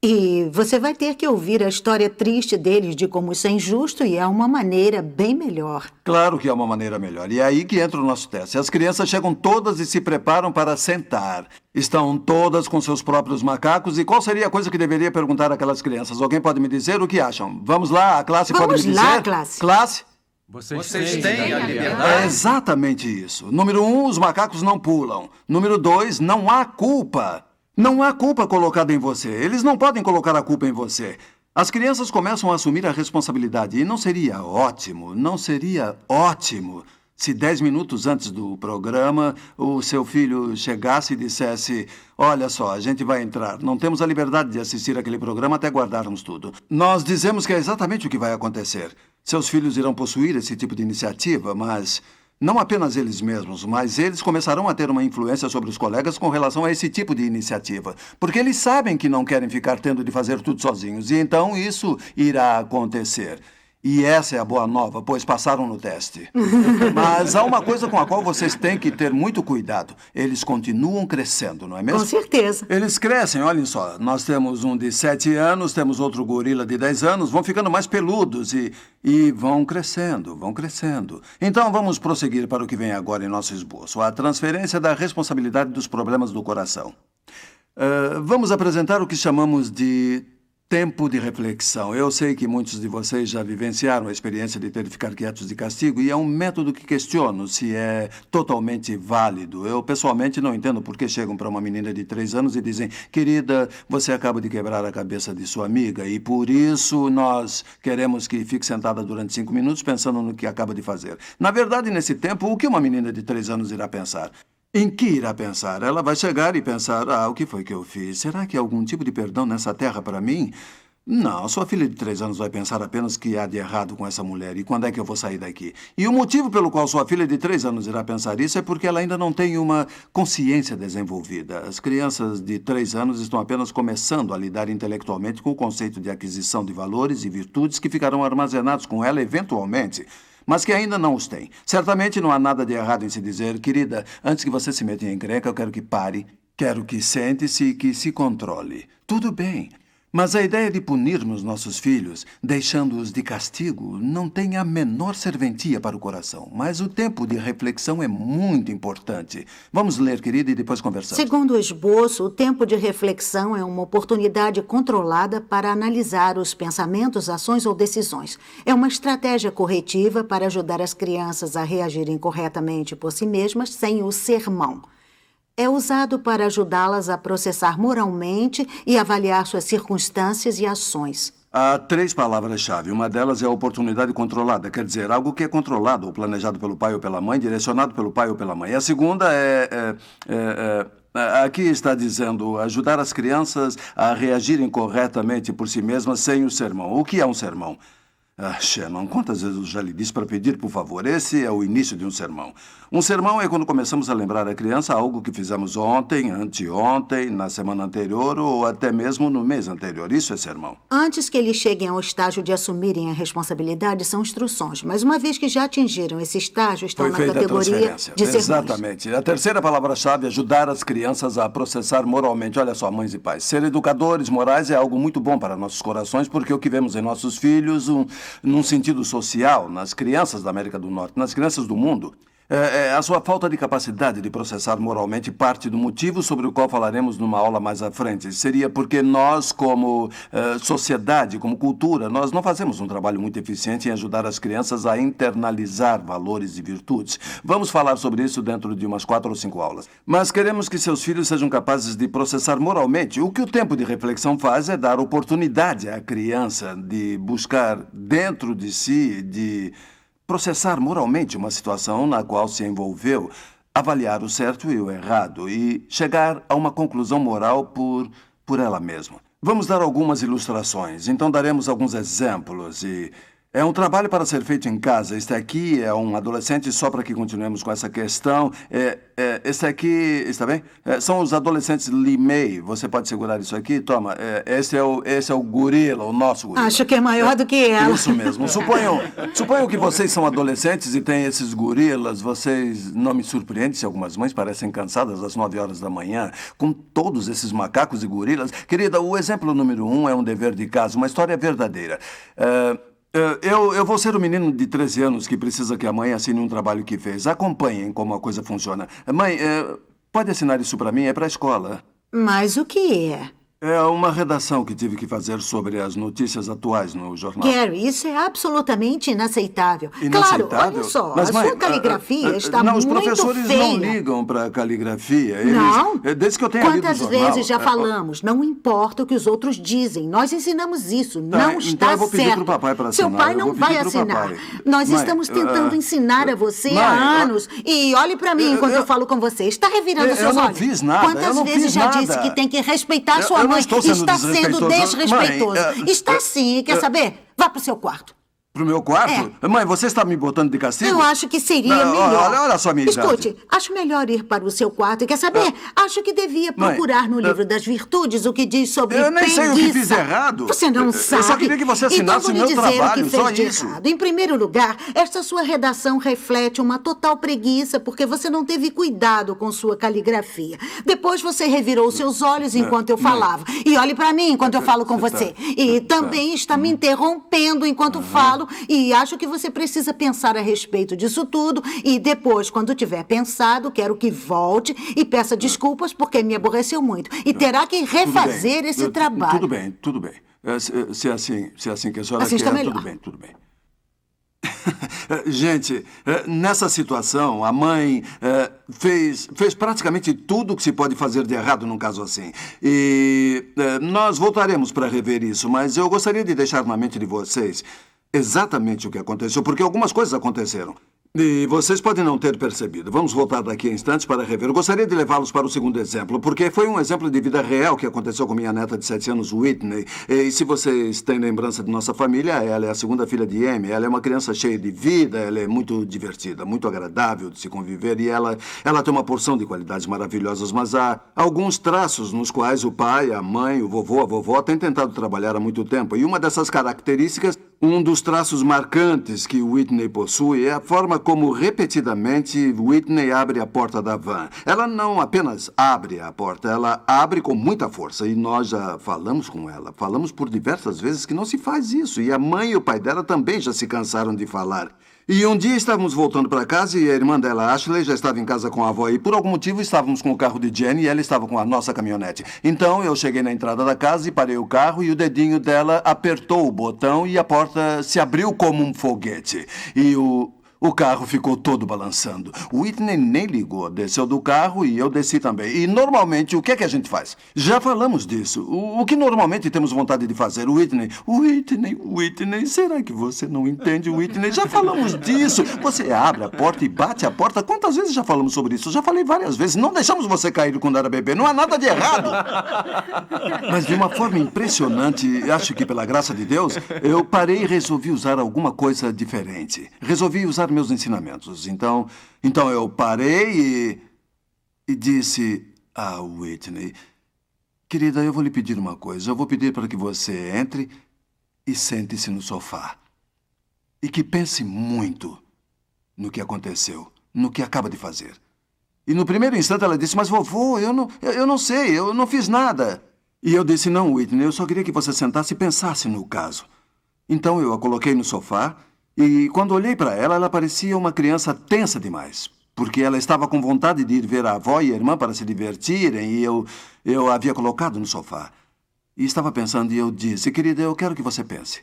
E você vai ter que ouvir a história triste deles de como isso é injusto e há uma maneira bem melhor. Claro que há uma maneira melhor. E é aí que entra o nosso teste. As crianças chegam todas e se preparam para sentar. Estão todas com seus próprios macacos. E qual seria a coisa que deveria perguntar àquelas crianças? Alguém pode me dizer o que acham? Vamos lá, a classe pode me dizer? Vamos lá, classe. Classe? Vocês têm a É liberdade? exatamente isso. Número 1, os macacos não pulam. Número 2, não há culpa. Não há culpa colocada em você. Eles não podem colocar a culpa em você. As crianças começam a assumir a responsabilidade. E não seria ótimo se 10 minutos antes do programa o seu filho chegasse e dissesse: "Olha só, a gente vai entrar. Não temos a liberdade de assistir aquele programa até guardarmos tudo." Nós dizemos que é exatamente o que vai acontecer. Seus filhos irão possuir esse tipo de iniciativa, mas não apenas eles mesmos, mas eles começarão a ter uma influência sobre os colegas com relação a esse tipo de iniciativa. Porque eles sabem que não querem ficar tendo de fazer tudo sozinhos. E então isso irá acontecer. E essa é a boa nova, pois passaram no teste. Mas há uma coisa com a qual vocês têm que ter muito cuidado. Eles continuam crescendo, não é mesmo? Com certeza. Eles crescem, olhem só. Nós temos um de 7 anos, temos outro gorila de 10 anos, vão ficando mais peludos e vão crescendo, vão crescendo. Então vamos prosseguir para o que vem agora em nosso esboço: a transferência da responsabilidade dos problemas do coração. Vamos apresentar o que chamamos de tempo de reflexão. Eu sei que muitos de vocês já vivenciaram a experiência de ter de ficar quietos de castigo e é um método que questiono se é totalmente válido. Eu, pessoalmente, não entendo por que chegam para uma menina de 3 anos e dizem: "Querida, você acaba de quebrar a cabeça de sua amiga e por isso nós queremos que fique sentada durante 5 minutos pensando no que acaba de fazer." Na verdade, nesse tempo, o que uma menina de 3 anos irá pensar? Em que irá pensar? Ela vai chegar e pensar: "Ah, o que foi que eu fiz? Será que há algum tipo de perdão nessa terra para mim?" Não, sua filha de 3 anos vai pensar apenas que há de errado com essa mulher e quando é que eu vou sair daqui. E o motivo pelo qual sua filha de 3 anos irá pensar isso é porque ela ainda não tem uma consciência desenvolvida. As crianças de 3 anos estão apenas começando a lidar intelectualmente com o conceito de aquisição de valores e virtudes que ficarão armazenados com ela eventualmente, mas que ainda não os têm. Certamente não há nada de errado em se dizer: "Querida, antes que você se meta em encrenca, eu quero que pare, quero que sente-se e que se controle." Tudo bem. Mas a ideia de punirmos nossos filhos, deixando-os de castigo, não tem a menor serventia para o coração. Mas o tempo de reflexão é muito importante. Vamos ler, querida, e depois conversamos. Segundo o esboço, o tempo de reflexão é uma oportunidade controlada para analisar os pensamentos, ações ou decisões. É uma estratégia corretiva para ajudar as crianças a reagirem corretamente por si mesmas sem o sermão. É usado para ajudá-las a processar moralmente e avaliar suas circunstâncias e ações. Há 3 palavras-chave. Uma delas é a oportunidade controlada, quer dizer, algo que é controlado ou planejado pelo pai ou pela mãe, direcionado pelo pai ou pela mãe. A segunda aqui está dizendo ajudar as crianças a reagirem corretamente por si mesmas sem o sermão. O que é um sermão? Shannon, quantas vezes eu já lhe disse para pedir, por favor? Esse é o início de um sermão. Um sermão é quando começamos a lembrar a criança algo que fizemos ontem, anteontem, na semana anterior ou até mesmo no mês anterior. Isso é sermão. Antes que eles cheguem ao estágio de assumirem a responsabilidade, são instruções. Mas uma vez que já atingiram esse estágio, estão Foi na feita a categoria transferência. de sermões. Exatamente. A terceira palavra-chave é ajudar as crianças a processar moralmente. Olha só, mães e pais, ser educadores morais é algo muito bom para nossos corações, porque o que vemos em nossos filhos, num sentido social, nas crianças da América do Norte, nas crianças do mundo, a sua falta de capacidade de processar moralmente parte do motivo sobre o qual falaremos numa aula mais à frente. Seria porque nós, como sociedade, como cultura, nós não fazemos um trabalho muito eficiente em ajudar as crianças a internalizar valores e virtudes. Vamos falar sobre isso dentro de umas 4 ou 5 aulas. Mas queremos que seus filhos sejam capazes de processar moralmente. O que o tempo de reflexão faz é dar oportunidade à criança de buscar dentro de si, de processar moralmente uma situação na qual se envolveu, avaliar o certo e o errado e chegar a uma conclusão moral por ela mesma. Vamos dar algumas ilustrações, então daremos alguns exemplos e... É um trabalho para ser feito em casa. Este aqui é um adolescente, só para que continuemos com essa questão. Este aqui, está bem? São os adolescentes Limei. Você pode segurar isso aqui? Toma. Esse é o gorila, o nosso gorila. Acho que é maior do que ela. Isso mesmo. Suponham que vocês são adolescentes e têm esses gorilas. Vocês não me surpreendem se algumas mães parecem cansadas às 9 horas da manhã, com todos esses macacos e gorilas. Querida, o exemplo número 1 é um dever de casa, uma história verdadeira. Eu vou ser o menino de 13 anos que precisa que a mãe assine um trabalho que fez. Acompanhem como a coisa funciona. Mãe, pode assinar isso para mim? É para a escola. Mas o que é? É uma redação que tive que fazer sobre as notícias atuais no jornal. Gary, isso é absolutamente inaceitável. Inaceitável? Claro, olha só, Mas, a mãe, sua caligrafia está não, muito feia. os professores não ligam para caligrafia. Não? Desde que eu tenha lido o Quantas jornal, vezes já falamos? Não importa o que os outros dizem. Nós ensinamos isso. Tá, Não então está eu vou pedir certo. pro papai para Seu assinar. pai Eu não vou pedir vai pro assinar. papai. Nós Mãe, estamos tentando ensinar a você mãe, há anos. E olhe para mim enquanto eu falo com você. Está revirando seus olhos? Eu não fiz nada. Quantas eu não vezes fiz já nada. disse que tem que respeitar sua Eu não mãe? estou sendo Está sendo desrespeitoso. Mãe, Está sim. Quer saber? Vá para o seu quarto. Pro meu quarto? Mãe, você está me botando de castigo? Eu acho que seria Não, melhor. olha só a minha Escute, idade. acho melhor ir para o seu quarto. E quer saber? Acho que devia procurar no livro das virtudes o que diz sobre Eu nem sei o que preguiça. fiz errado. Você não Eu sabe. só queria que você assinasse então, o meu vou lhe dizer trabalho, o que fez só de isso. errado. Em primeiro lugar, esta sua redação reflete uma total preguiça porque você não teve cuidado com sua caligrafia. Depois você revirou seus olhos enquanto eu falava. E olhe para mim enquanto eu falo com você. E também está me interrompendo enquanto falo. E acho que você precisa pensar a respeito disso tudo. E depois, quando tiver pensado, quero que volte e peça desculpas porque me aborreceu muito. E terá que refazer esse trabalho. Tudo bem. Se é assim que a senhora Assim quer, está melhor. tudo bem. Gente, nessa situação, a mãe fez praticamente tudo o que se pode fazer de errado num caso assim. E nós voltaremos para rever isso, mas eu gostaria de deixar na mente de vocês exatamente o que aconteceu, porque algumas coisas aconteceram. E vocês podem não ter percebido. Vamos voltar daqui a instantes para rever. Eu gostaria de levá-los para o segundo exemplo, porque foi um exemplo de vida real que aconteceu com minha neta de 7 anos, Whitney. E se vocês têm lembrança de nossa família, ela é a segunda filha de Amy. Ela é uma criança cheia de vida, ela é muito divertida, muito agradável de se conviver e ela tem uma porção de qualidades maravilhosas, mas há alguns traços nos quais o pai, a mãe, o vovô, a vovó têm tentado trabalhar há muito tempo. E uma dessas características, um dos traços marcantes que Whitney possui é a forma como repetidamente Whitney abre a porta da van. Ela não apenas abre a porta, ela abre com muita força. E nós já falamos com ela. Falamos por diversas vezes que não se faz isso. E a mãe e o pai dela também já se cansaram de falar. E um dia estávamos voltando para casa e a irmã dela, Ashley, já estava em casa com a avó e por algum motivo estávamos com o carro de Jenny e ela estava com a nossa caminhonete. Então eu cheguei na entrada da casa e parei o carro e o dedinho dela apertou o botão e a porta se abriu como um foguete. E o O carro ficou todo balançando. O Whitney nem ligou, desceu do carro e eu desci também. E normalmente o que é que a gente faz? Já falamos disso. O que normalmente temos vontade de fazer? Whitney, será que você não entende, Whitney? Já falamos disso. Você abre a porta e bate a porta. Quantas vezes já falamos sobre isso? Já falei várias vezes. Não deixamos você cair quando era bebê. Não há nada de errado. Mas de uma forma impressionante, acho que pela graça de Deus, eu parei e resolvi usar alguma coisa diferente. Resolvi usar meus ensinamentos. Então eu parei e disse: Whitney, querida, eu vou lhe pedir uma coisa. Eu vou pedir para que você entre e sente-se no sofá. E que pense muito no que aconteceu, no que acaba de fazer. E no primeiro instante ela disse: mas vovô, eu não sei, eu não fiz nada. E eu disse: não, Whitney, eu só queria que você sentasse e pensasse no caso. Então eu a coloquei no sofá e quando olhei para ela, ela parecia uma criança tensa demais. Porque ela estava com vontade de ir ver a avó e a irmã para se divertirem e eu a havia colocado no sofá. E estava pensando e eu disse: querida, eu quero que você pense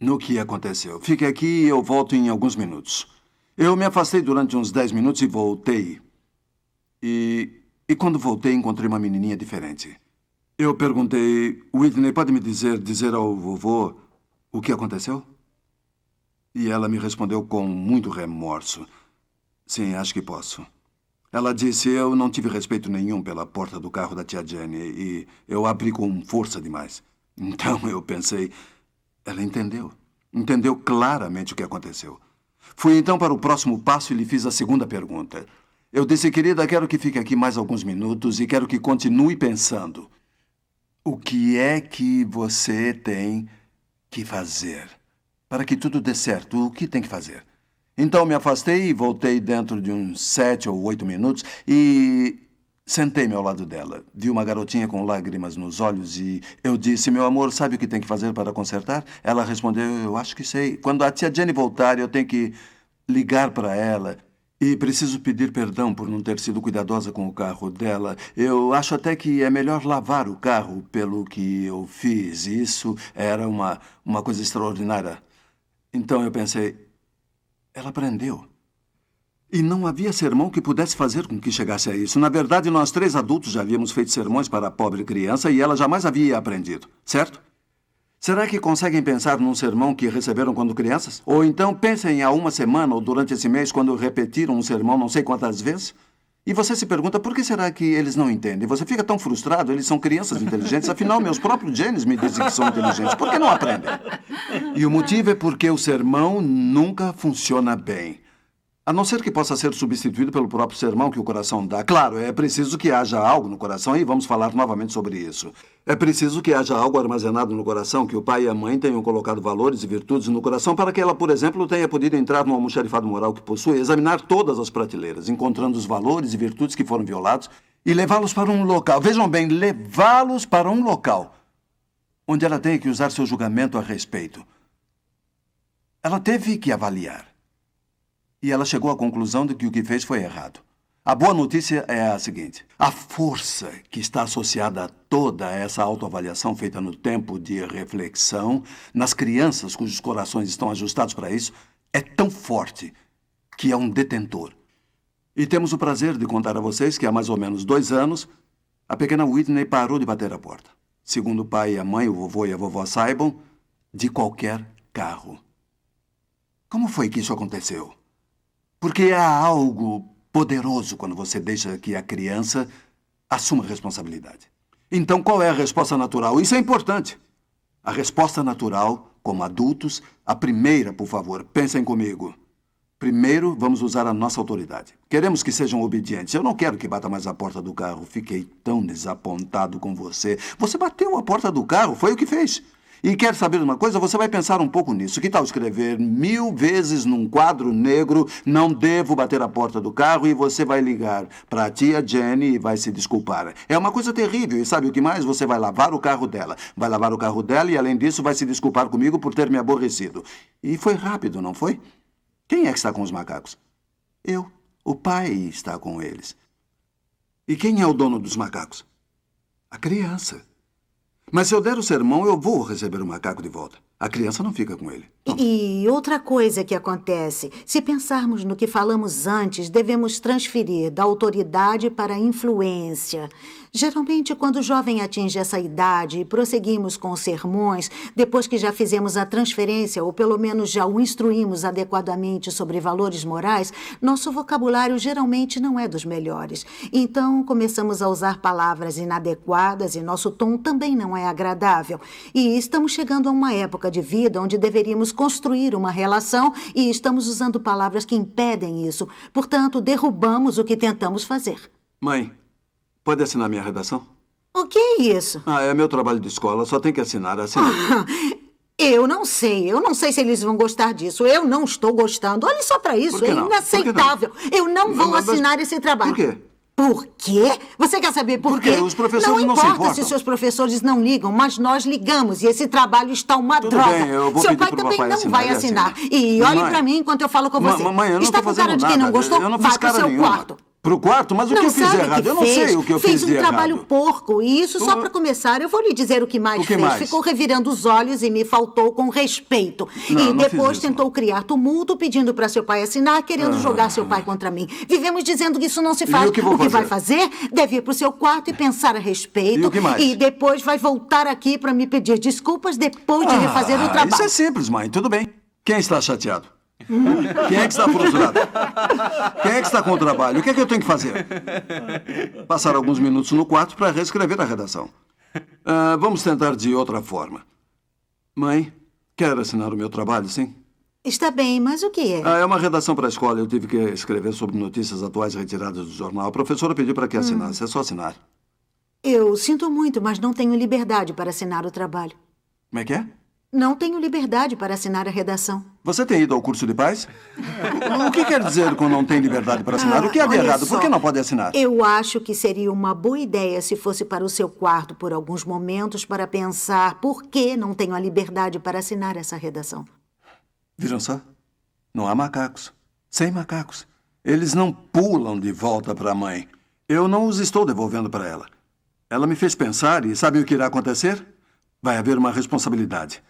no que aconteceu. Fique aqui e eu volto em alguns minutos. Eu me afastei durante uns 10 minutos e voltei. E quando voltei, encontrei uma menininha diferente. Eu perguntei: Whitney, pode me dizer ao vovô o que aconteceu? E ela me respondeu com muito remorso: sim, acho que posso. Ela disse: eu não tive respeito nenhum pela porta do carro da tia Jenny e eu abri com força demais. Então eu pensei, ela entendeu. Entendeu claramente o que aconteceu. Fui então para o próximo passo e lhe fiz a segunda pergunta. Eu disse: querida, quero que fique aqui mais alguns minutos e quero que continue pensando. O que é que você tem que fazer para que tudo dê certo? O que tem que fazer? Então me afastei e voltei dentro de uns 7 ou 8 minutos e sentei-me ao lado dela. Vi uma garotinha com lágrimas nos olhos e eu disse: meu amor, sabe o que tem que fazer para consertar? Ela respondeu: eu acho que sei. Quando a tia Jenny voltar, eu tenho que ligar para ela. E preciso pedir perdão por não ter sido cuidadosa com o carro dela. Eu acho até que é melhor lavar o carro pelo que eu fiz. Isso era uma coisa extraordinária. Então eu pensei, ela aprendeu. E não havia sermão que pudesse fazer com que chegasse a isso. Na verdade, nós 3 adultos já havíamos feito sermões para a pobre criança e ela jamais havia aprendido, certo? Será que conseguem pensar num sermão que receberam quando crianças? Ou então pensem há uma semana ou durante esse mês quando repetiram um sermão não sei quantas vezes? E você se pergunta, por que será que eles não entendem? Você fica tão frustrado, eles são crianças inteligentes, afinal meus próprios genes me dizem que são inteligentes. Por que não aprendem? E o motivo é porque o sermão nunca funciona bem. A não ser que possa ser substituído pelo próprio sermão que o coração dá. Claro, é preciso que haja algo no coração e vamos falar novamente sobre isso. É preciso que haja algo armazenado no coração, que o pai e a mãe tenham colocado valores e virtudes no coração para que ela, por exemplo, tenha podido entrar no almoxarifado moral que possui, examinar todas as prateleiras, encontrando os valores e virtudes que foram violados e levá-los para um local. Vejam bem, levá-los para um local onde ela tenha que usar seu julgamento a respeito. Ela teve que avaliar. E ela chegou à conclusão de que o que fez foi errado. A boa notícia é a seguinte: a força que está associada a toda essa autoavaliação feita no tempo de reflexão, nas crianças cujos corações estão ajustados para isso, é tão forte que é um detentor. E temos o prazer de contar a vocês que há mais ou menos 2 anos, a pequena Whitney parou de bater a porta. Segundo o pai e a mãe, o vovô e a vovó saibam, de qualquer carro. Como foi que isso aconteceu? Porque há algo poderoso quando você deixa que a criança assuma a responsabilidade. Então, qual é a resposta natural? Isso é importante. A resposta natural, como adultos, a primeira, por favor, pensem comigo. Primeiro, vamos usar a nossa autoridade. Queremos que sejam obedientes. Eu não quero que bata mais a porta do carro. Fiquei tão desapontado com você. Você bateu a porta do carro, foi o que fez. E quer saber uma coisa? Você vai pensar um pouco nisso. Que tal escrever 1000 vezes num quadro negro: não devo bater a porta do carro, e você vai ligar para a tia Jenny e vai se desculpar. É uma coisa terrível. E sabe o que mais? Você vai lavar o carro dela. Vai lavar o carro dela e, além disso, vai se desculpar comigo por ter me aborrecido. E foi rápido, não foi? Quem é que está com os macacos? Eu. O pai está com eles. E quem é o dono dos macacos? A criança. Mas se eu der o sermão, eu vou receber o macaco de volta. A criança não fica com ele. E outra coisa que acontece, se pensarmos no que falamos antes, devemos transferir da autoridade para a influência. Geralmente, quando o jovem atinge essa idade e prosseguimos com os sermões, depois que já fizemos a transferência, ou pelo menos já o instruímos adequadamente sobre valores morais, nosso vocabulário geralmente não é dos melhores. Então, começamos a usar palavras inadequadas e nosso tom também não é agradável. E estamos chegando a uma época de vida onde deveríamos construir uma relação e estamos usando palavras que impedem isso. Portanto, derrubamos o que tentamos fazer. Mãe, pode assinar minha redação? O que é isso? É meu trabalho de escola, só tem que assinar. Eu não sei se eles vão gostar disso. Eu não estou gostando. Olhe só para isso, é inaceitável. Eu não vou assinar esse trabalho. Por quê? Por quê? Você quer saber por quê? Porque os professores não se importa importam. se seus professores não ligam, mas nós ligamos e esse trabalho está uma Tudo droga. bem, eu vou Seu pedir pai pro também papai não assinar, vai ele assinar. assina. E olhe Mãe, para mim enquanto eu falo com você. Mamãe, eu não está tô com cara fazendo de quem não nada. gostou? Eu não Vai fiz pro cara seu nenhuma. quarto. Pro quarto? Mas o que Não eu fiz de sabe errado? que Eu não sei o que eu fiz Fez de um trabalho errado. porco. E isso, só para começar, eu vou lhe dizer o que mais O que fez. mais? Ficou revirando os olhos e me faltou com respeito. Não, e não depois fiz isso, tentou criar tumulto, pedindo para seu pai assinar, querendo jogar seu pai contra mim. Vivemos dizendo que isso não se faz. E o que vou vai fazer? fazer? Deve ir pro seu quarto e pensar a respeito. E o que mais? E depois vai voltar aqui para me pedir desculpas depois de refazer o trabalho. Isso é simples, mãe. Tudo bem. Quem está chateado? Quem é que está frustrado? Quem é que está com o trabalho? O que é que eu tenho que fazer? Passar alguns minutos no quarto para reescrever a redação. Vamos tentar de outra forma. Mãe, quer assinar o meu trabalho, sim? Está bem, mas o que é? É uma redação para a escola. Eu tive que escrever sobre notícias atuais retiradas do jornal. A professora pediu para que assinasse. É só assinar. Eu sinto muito, mas não tenho liberdade para assinar o trabalho. Como é que é? Não tenho liberdade para assinar a redação. Você tem ido ao curso de paz? O que quer dizer quando não tem liberdade para assinar? O que há de Olha errado? Por só, que não pode assinar? Eu acho que seria uma boa ideia se fosse para o seu quarto por alguns momentos para pensar por que não tenho a liberdade para assinar essa redação. Viram só? Não há macacos. Sem macacos. Eles não pulam de volta para a mãe. Eu não os estou devolvendo para ela. Ela me fez pensar e sabe o que irá acontecer? Vai haver uma responsabilidade.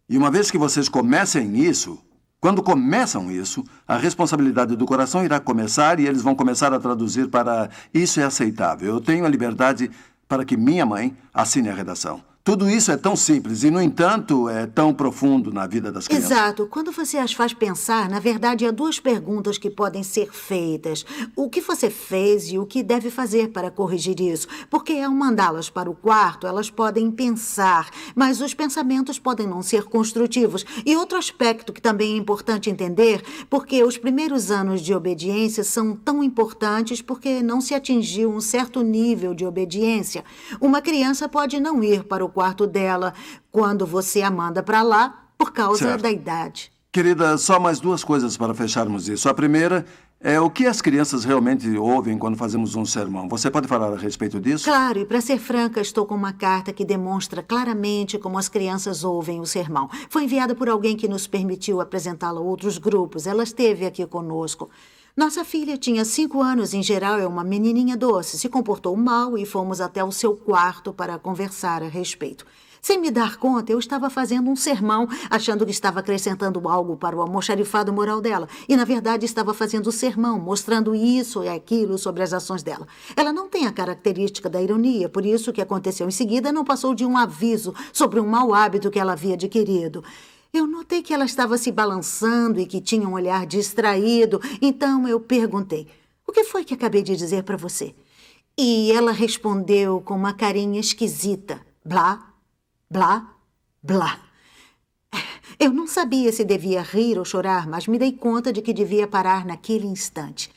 E uma vez que vocês comecem isso, quando começam isso, a responsabilidade do coração irá começar e eles vão começar a traduzir para isso é aceitável. Eu tenho a liberdade para que minha mãe assine a redação. Tudo isso é tão simples e, no entanto, é tão profundo na vida das crianças. Exato. Quando você as faz pensar, na verdade, há duas perguntas que podem ser feitas. O que você fez e o que deve fazer para corrigir isso? Porque ao mandá-las para o quarto, elas podem pensar, mas os pensamentos podem não ser construtivos. E outro aspecto que também é importante entender, porque os primeiros anos de obediência são tão importantes porque não se atingiu um certo nível de obediência. Uma criança pode não ir para o quarto dela quando você a manda para lá por causa da idade. Querida, só mais duas coisas para fecharmos isso. A primeira é o que as crianças realmente ouvem quando fazemos um sermão. Você pode falar a respeito disso? Claro, e para ser franca, estou com uma carta que demonstra claramente como as crianças ouvem o sermão. Foi enviada por alguém que nos permitiu apresentá-la a outros grupos. Ela esteve aqui conosco. Nossa filha tinha 5 anos, em geral é uma menininha doce. Se comportou mal e fomos até o seu quarto para conversar a respeito. Sem me dar conta, eu estava fazendo um sermão, achando que estava acrescentando algo para o almoxarifado moral dela. E, na verdade, estava fazendo o sermão, mostrando isso e aquilo sobre as ações dela. Ela não tem a característica da ironia, por isso o que aconteceu em seguida não passou de um aviso sobre um mau hábito que ela havia adquirido. Eu notei que ela estava se balançando e que tinha um olhar distraído, então eu perguntei, o que foi que acabei de dizer para você? E ela respondeu com uma carinha esquisita, blá, blá, blá. Eu não sabia se devia rir ou chorar, mas me dei conta de que devia parar naquele instante.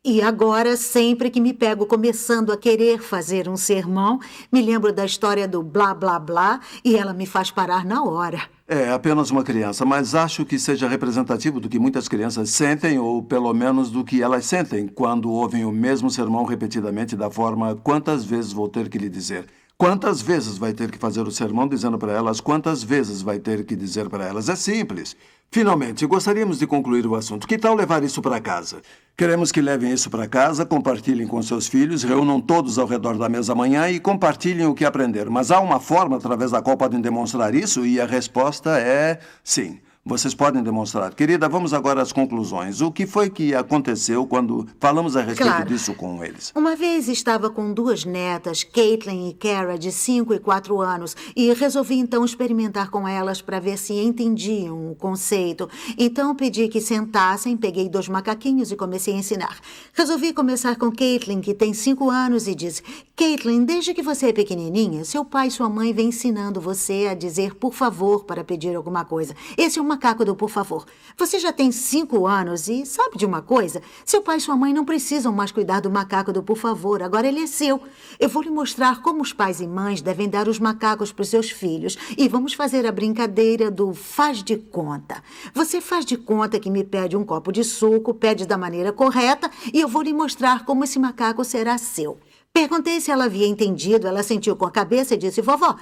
E agora, sempre que me pego começando a querer fazer um sermão, me lembro da história do blá, blá, blá, e ela me faz parar na hora. É apenas uma criança, mas acho que seja representativo do que muitas crianças sentem, ou pelo menos do que elas sentem, quando ouvem o mesmo sermão repetidamente da forma quantas vezes vou ter que lhe dizer. Quantas vezes vai ter que fazer o sermão dizendo para elas? Quantas vezes vai ter que dizer para elas? É simples. Finalmente, gostaríamos de concluir o assunto. Que tal levar isso para casa? Queremos que levem isso para casa, compartilhem com seus filhos, reúnam todos ao redor da mesa amanhã e compartilhem o que aprenderam. Mas há uma forma através da qual podem demonstrar isso? E a resposta é sim. Vocês podem demonstrar. Querida, vamos agora às conclusões. O que foi que aconteceu quando falamos a respeito disso com eles? Uma vez estava com 2 netas, Caitlin e Kara, de 5 e 4 anos, e resolvi então experimentar com elas para ver se entendiam o conceito. Então pedi que sentassem, peguei 2 macaquinhos e comecei a ensinar. Resolvi começar com Caitlin, que tem 5 anos, e disse: Caitlin, desde que você é pequenininha, seu pai e sua mãe vêm ensinando você a dizer por favor para pedir alguma coisa. Esse é o macaco do por favor. Você já tem 5 anos e sabe de uma coisa? Seu pai e sua mãe não precisam mais cuidar do macaco do por favor. Agora ele é seu. Eu vou lhe mostrar como os pais e mães devem dar os macacos para os seus filhos. E vamos fazer a brincadeira do faz de conta. Você faz de conta que me pede um copo de suco, pede da maneira correta e eu vou lhe mostrar como esse macaco será seu. Perguntei se ela havia entendido. Ela sentiu com a cabeça e disse: vovó,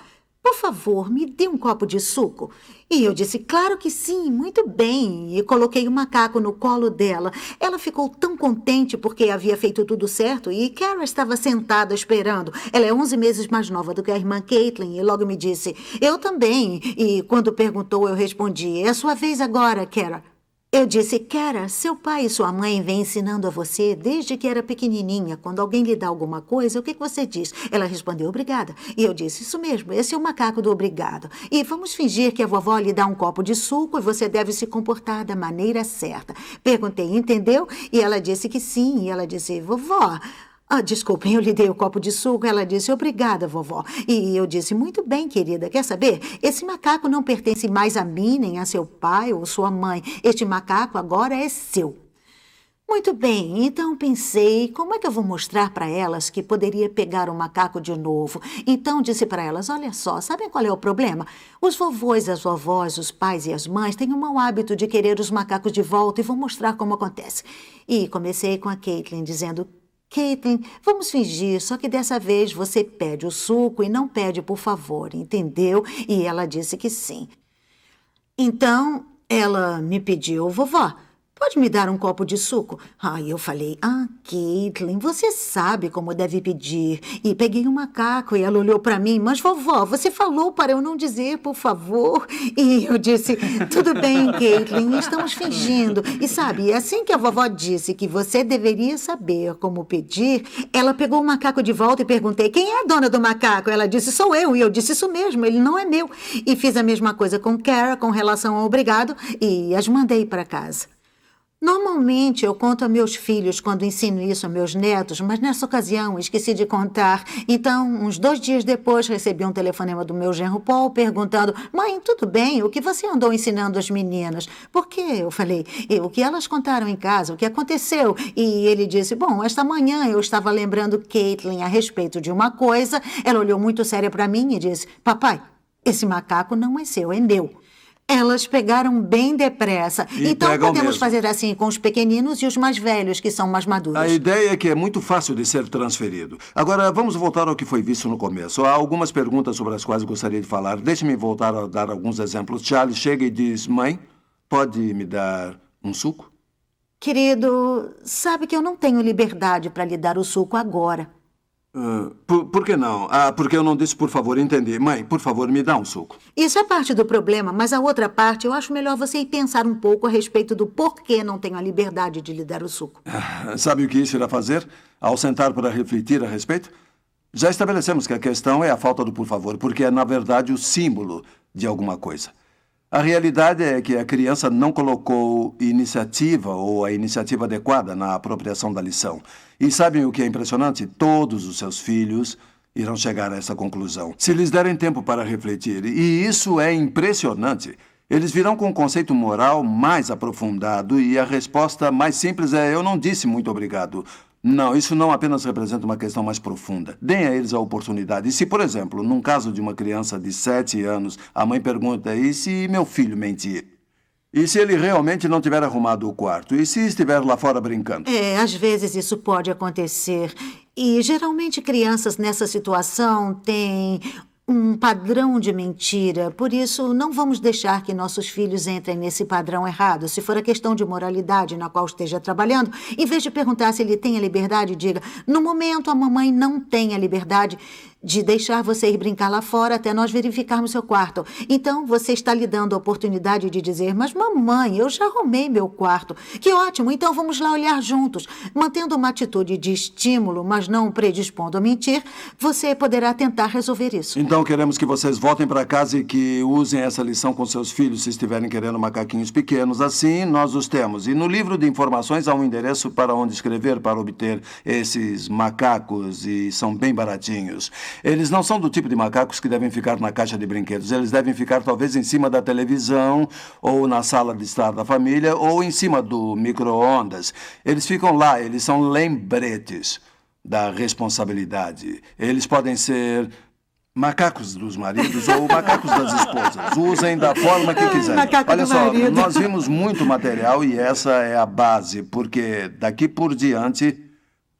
por favor, me dê um copo de suco. E eu disse: claro que sim, muito bem. E coloquei o macaco no colo dela. Ela ficou tão contente porque havia feito tudo certo e Kara estava sentada esperando. Ela é 11 meses mais nova do que a irmã Caitlin e logo me disse: eu também. E quando perguntou, eu respondi: é a sua vez agora, Kara. Eu disse: Kara, seu pai e sua mãe vêm ensinando a você desde que era pequenininha. Quando alguém lhe dá alguma coisa, o que você diz? Ela respondeu: obrigada. E eu disse: isso mesmo, esse é o macaco do obrigado. E vamos fingir que a vovó lhe dá um copo de suco e você deve se comportar da maneira certa. Perguntei: entendeu? E ela disse que sim. E ela disse: vovó... desculpem, eu lhe dei o copo de suco. Ela disse: obrigada, vovó. E eu disse: muito bem, querida. Quer saber? Esse macaco não pertence mais a mim, nem a seu pai ou sua mãe. Este macaco agora é seu. Muito bem, então pensei, como é que eu vou mostrar para elas que poderia pegar o macaco de novo? Então disse para elas: olha só, sabem qual é o problema? Os vovôs, as vovós, os pais e as mães têm um mau hábito de querer os macacos de volta e vou mostrar como acontece. E comecei com a Caitlin dizendo: Caitlin, vamos fingir, só que dessa vez você pede o suco e não pede por favor, entendeu? E ela disse que sim. Então, ela me pediu: vovó, pode me dar um copo de suco? Eu falei: Caitlin, você sabe como deve pedir. E peguei um macaco e ela olhou para mim: mas vovó, você falou para eu não dizer por favor. E eu disse: tudo bem, Caitlin, estamos fingindo. E sabe, assim que a vovó disse que você deveria saber como pedir, ela pegou o macaco de volta e perguntei: quem é a dona do macaco? Ela disse: sou eu. E eu disse: isso mesmo, ele não é meu. E fiz a mesma coisa com Kara com relação ao obrigado e as mandei para casa. Normalmente eu conto a meus filhos quando ensino isso a meus netos, mas nessa ocasião esqueci de contar. Então, uns 2 dias depois, recebi um telefonema do meu genro Paul perguntando: mãe, tudo bem? O que você andou ensinando as meninas? Por quê? Eu falei: o que elas contaram em casa, o que aconteceu? E ele disse: bom, esta manhã eu estava lembrando Caitlin a respeito de uma coisa. Ela olhou muito séria para mim e disse: papai, esse macaco não é seu, é meu. Elas pegaram bem depressa. Então podemos fazer assim com os pequeninos e os mais velhos, que são mais maduros. A ideia é que é muito fácil de ser transferido. Agora, vamos voltar ao que foi visto no começo. Há algumas perguntas sobre as quais gostaria de falar. Deixe-me voltar a dar alguns exemplos. Charlie chega e diz: mãe, pode me dar um suco? Querido, sabe que eu não tenho liberdade para lhe dar o suco agora. Por que não? Porque eu não disse por favor, entendi. Mãe, por favor, me dá um suco. Isso é parte do problema, mas a outra parte eu acho melhor você ir pensar um pouco a respeito do porquê não tenho a liberdade de lhe dar o suco. Sabe o que isso irá fazer ao sentar para refletir a respeito? Já estabelecemos que a questão é a falta do por favor, porque é, na verdade, o símbolo de alguma coisa. A realidade é que a criança não colocou iniciativa ou a iniciativa adequada na apropriação da lição. E sabem o que é impressionante? Todos os seus filhos irão chegar a essa conclusão, se lhes derem tempo para refletir. E isso é impressionante. Eles virão com um conceito moral mais aprofundado e a resposta mais simples é: eu não disse muito obrigado. Não, isso não apenas representa uma questão mais profunda. Deem a eles a oportunidade. E se, por exemplo, num caso de uma criança de 7 anos, a mãe pergunta: e se meu filho mentir? E se ele realmente não tiver arrumado o quarto? E se estiver lá fora brincando? Às vezes isso pode acontecer. E geralmente crianças nessa situação têm um padrão de mentira. Por isso, não vamos deixar que nossos filhos entrem nesse padrão errado. Se for a questão de moralidade na qual esteja trabalhando, em vez de perguntar se ele tem a liberdade, diga: no momento a mamãe não tem a liberdade de deixar você ir brincar lá fora até nós verificarmos seu quarto. Então, você está lhe dando a oportunidade de dizer: mas mamãe, eu já arrumei meu quarto. Que ótimo, então vamos lá olhar juntos. Mantendo uma atitude de estímulo, mas não predispondo a mentir, você poderá tentar resolver isso. Então queremos que vocês voltem para casa e que usem essa lição com seus filhos se estiverem querendo macaquinhos pequenos. Assim, nós os temos. E no livro de informações há um endereço para onde escrever para obter esses macacos e são bem baratinhos. Eles não são do tipo de macacos que devem ficar na caixa de brinquedos. Eles devem ficar talvez em cima da televisão, ou na sala de estar da família, ou em cima do micro-ondas. Eles ficam lá, eles são lembretes da responsabilidade. Eles podem ser macacos dos maridos ou macacos das esposas. Usem da forma que quiserem. Macaco Olha do só, marido. nós vimos muito material e essa é a base, porque daqui por diante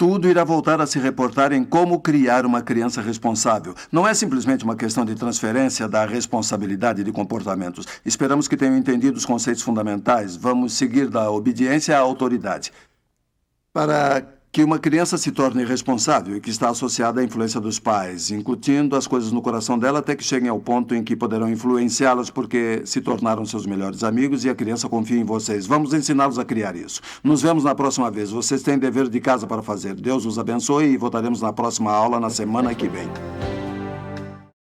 tudo irá voltar a se reportar em como criar uma criança responsável. Não é simplesmente uma questão de transferência da responsabilidade de comportamentos. Esperamos que tenham entendido os conceitos fundamentais. Vamos seguir da obediência à autoridade. Para que uma criança se torne responsável e que está associada à influência dos pais, incutindo as coisas no coração dela até que cheguem ao ponto em que poderão influenciá-las porque se tornaram seus melhores amigos e a criança confia em vocês. Vamos ensiná-los a criar isso. Nos vemos na próxima vez. Vocês têm dever de casa para fazer. Deus os abençoe e voltaremos na próxima aula na semana que vem.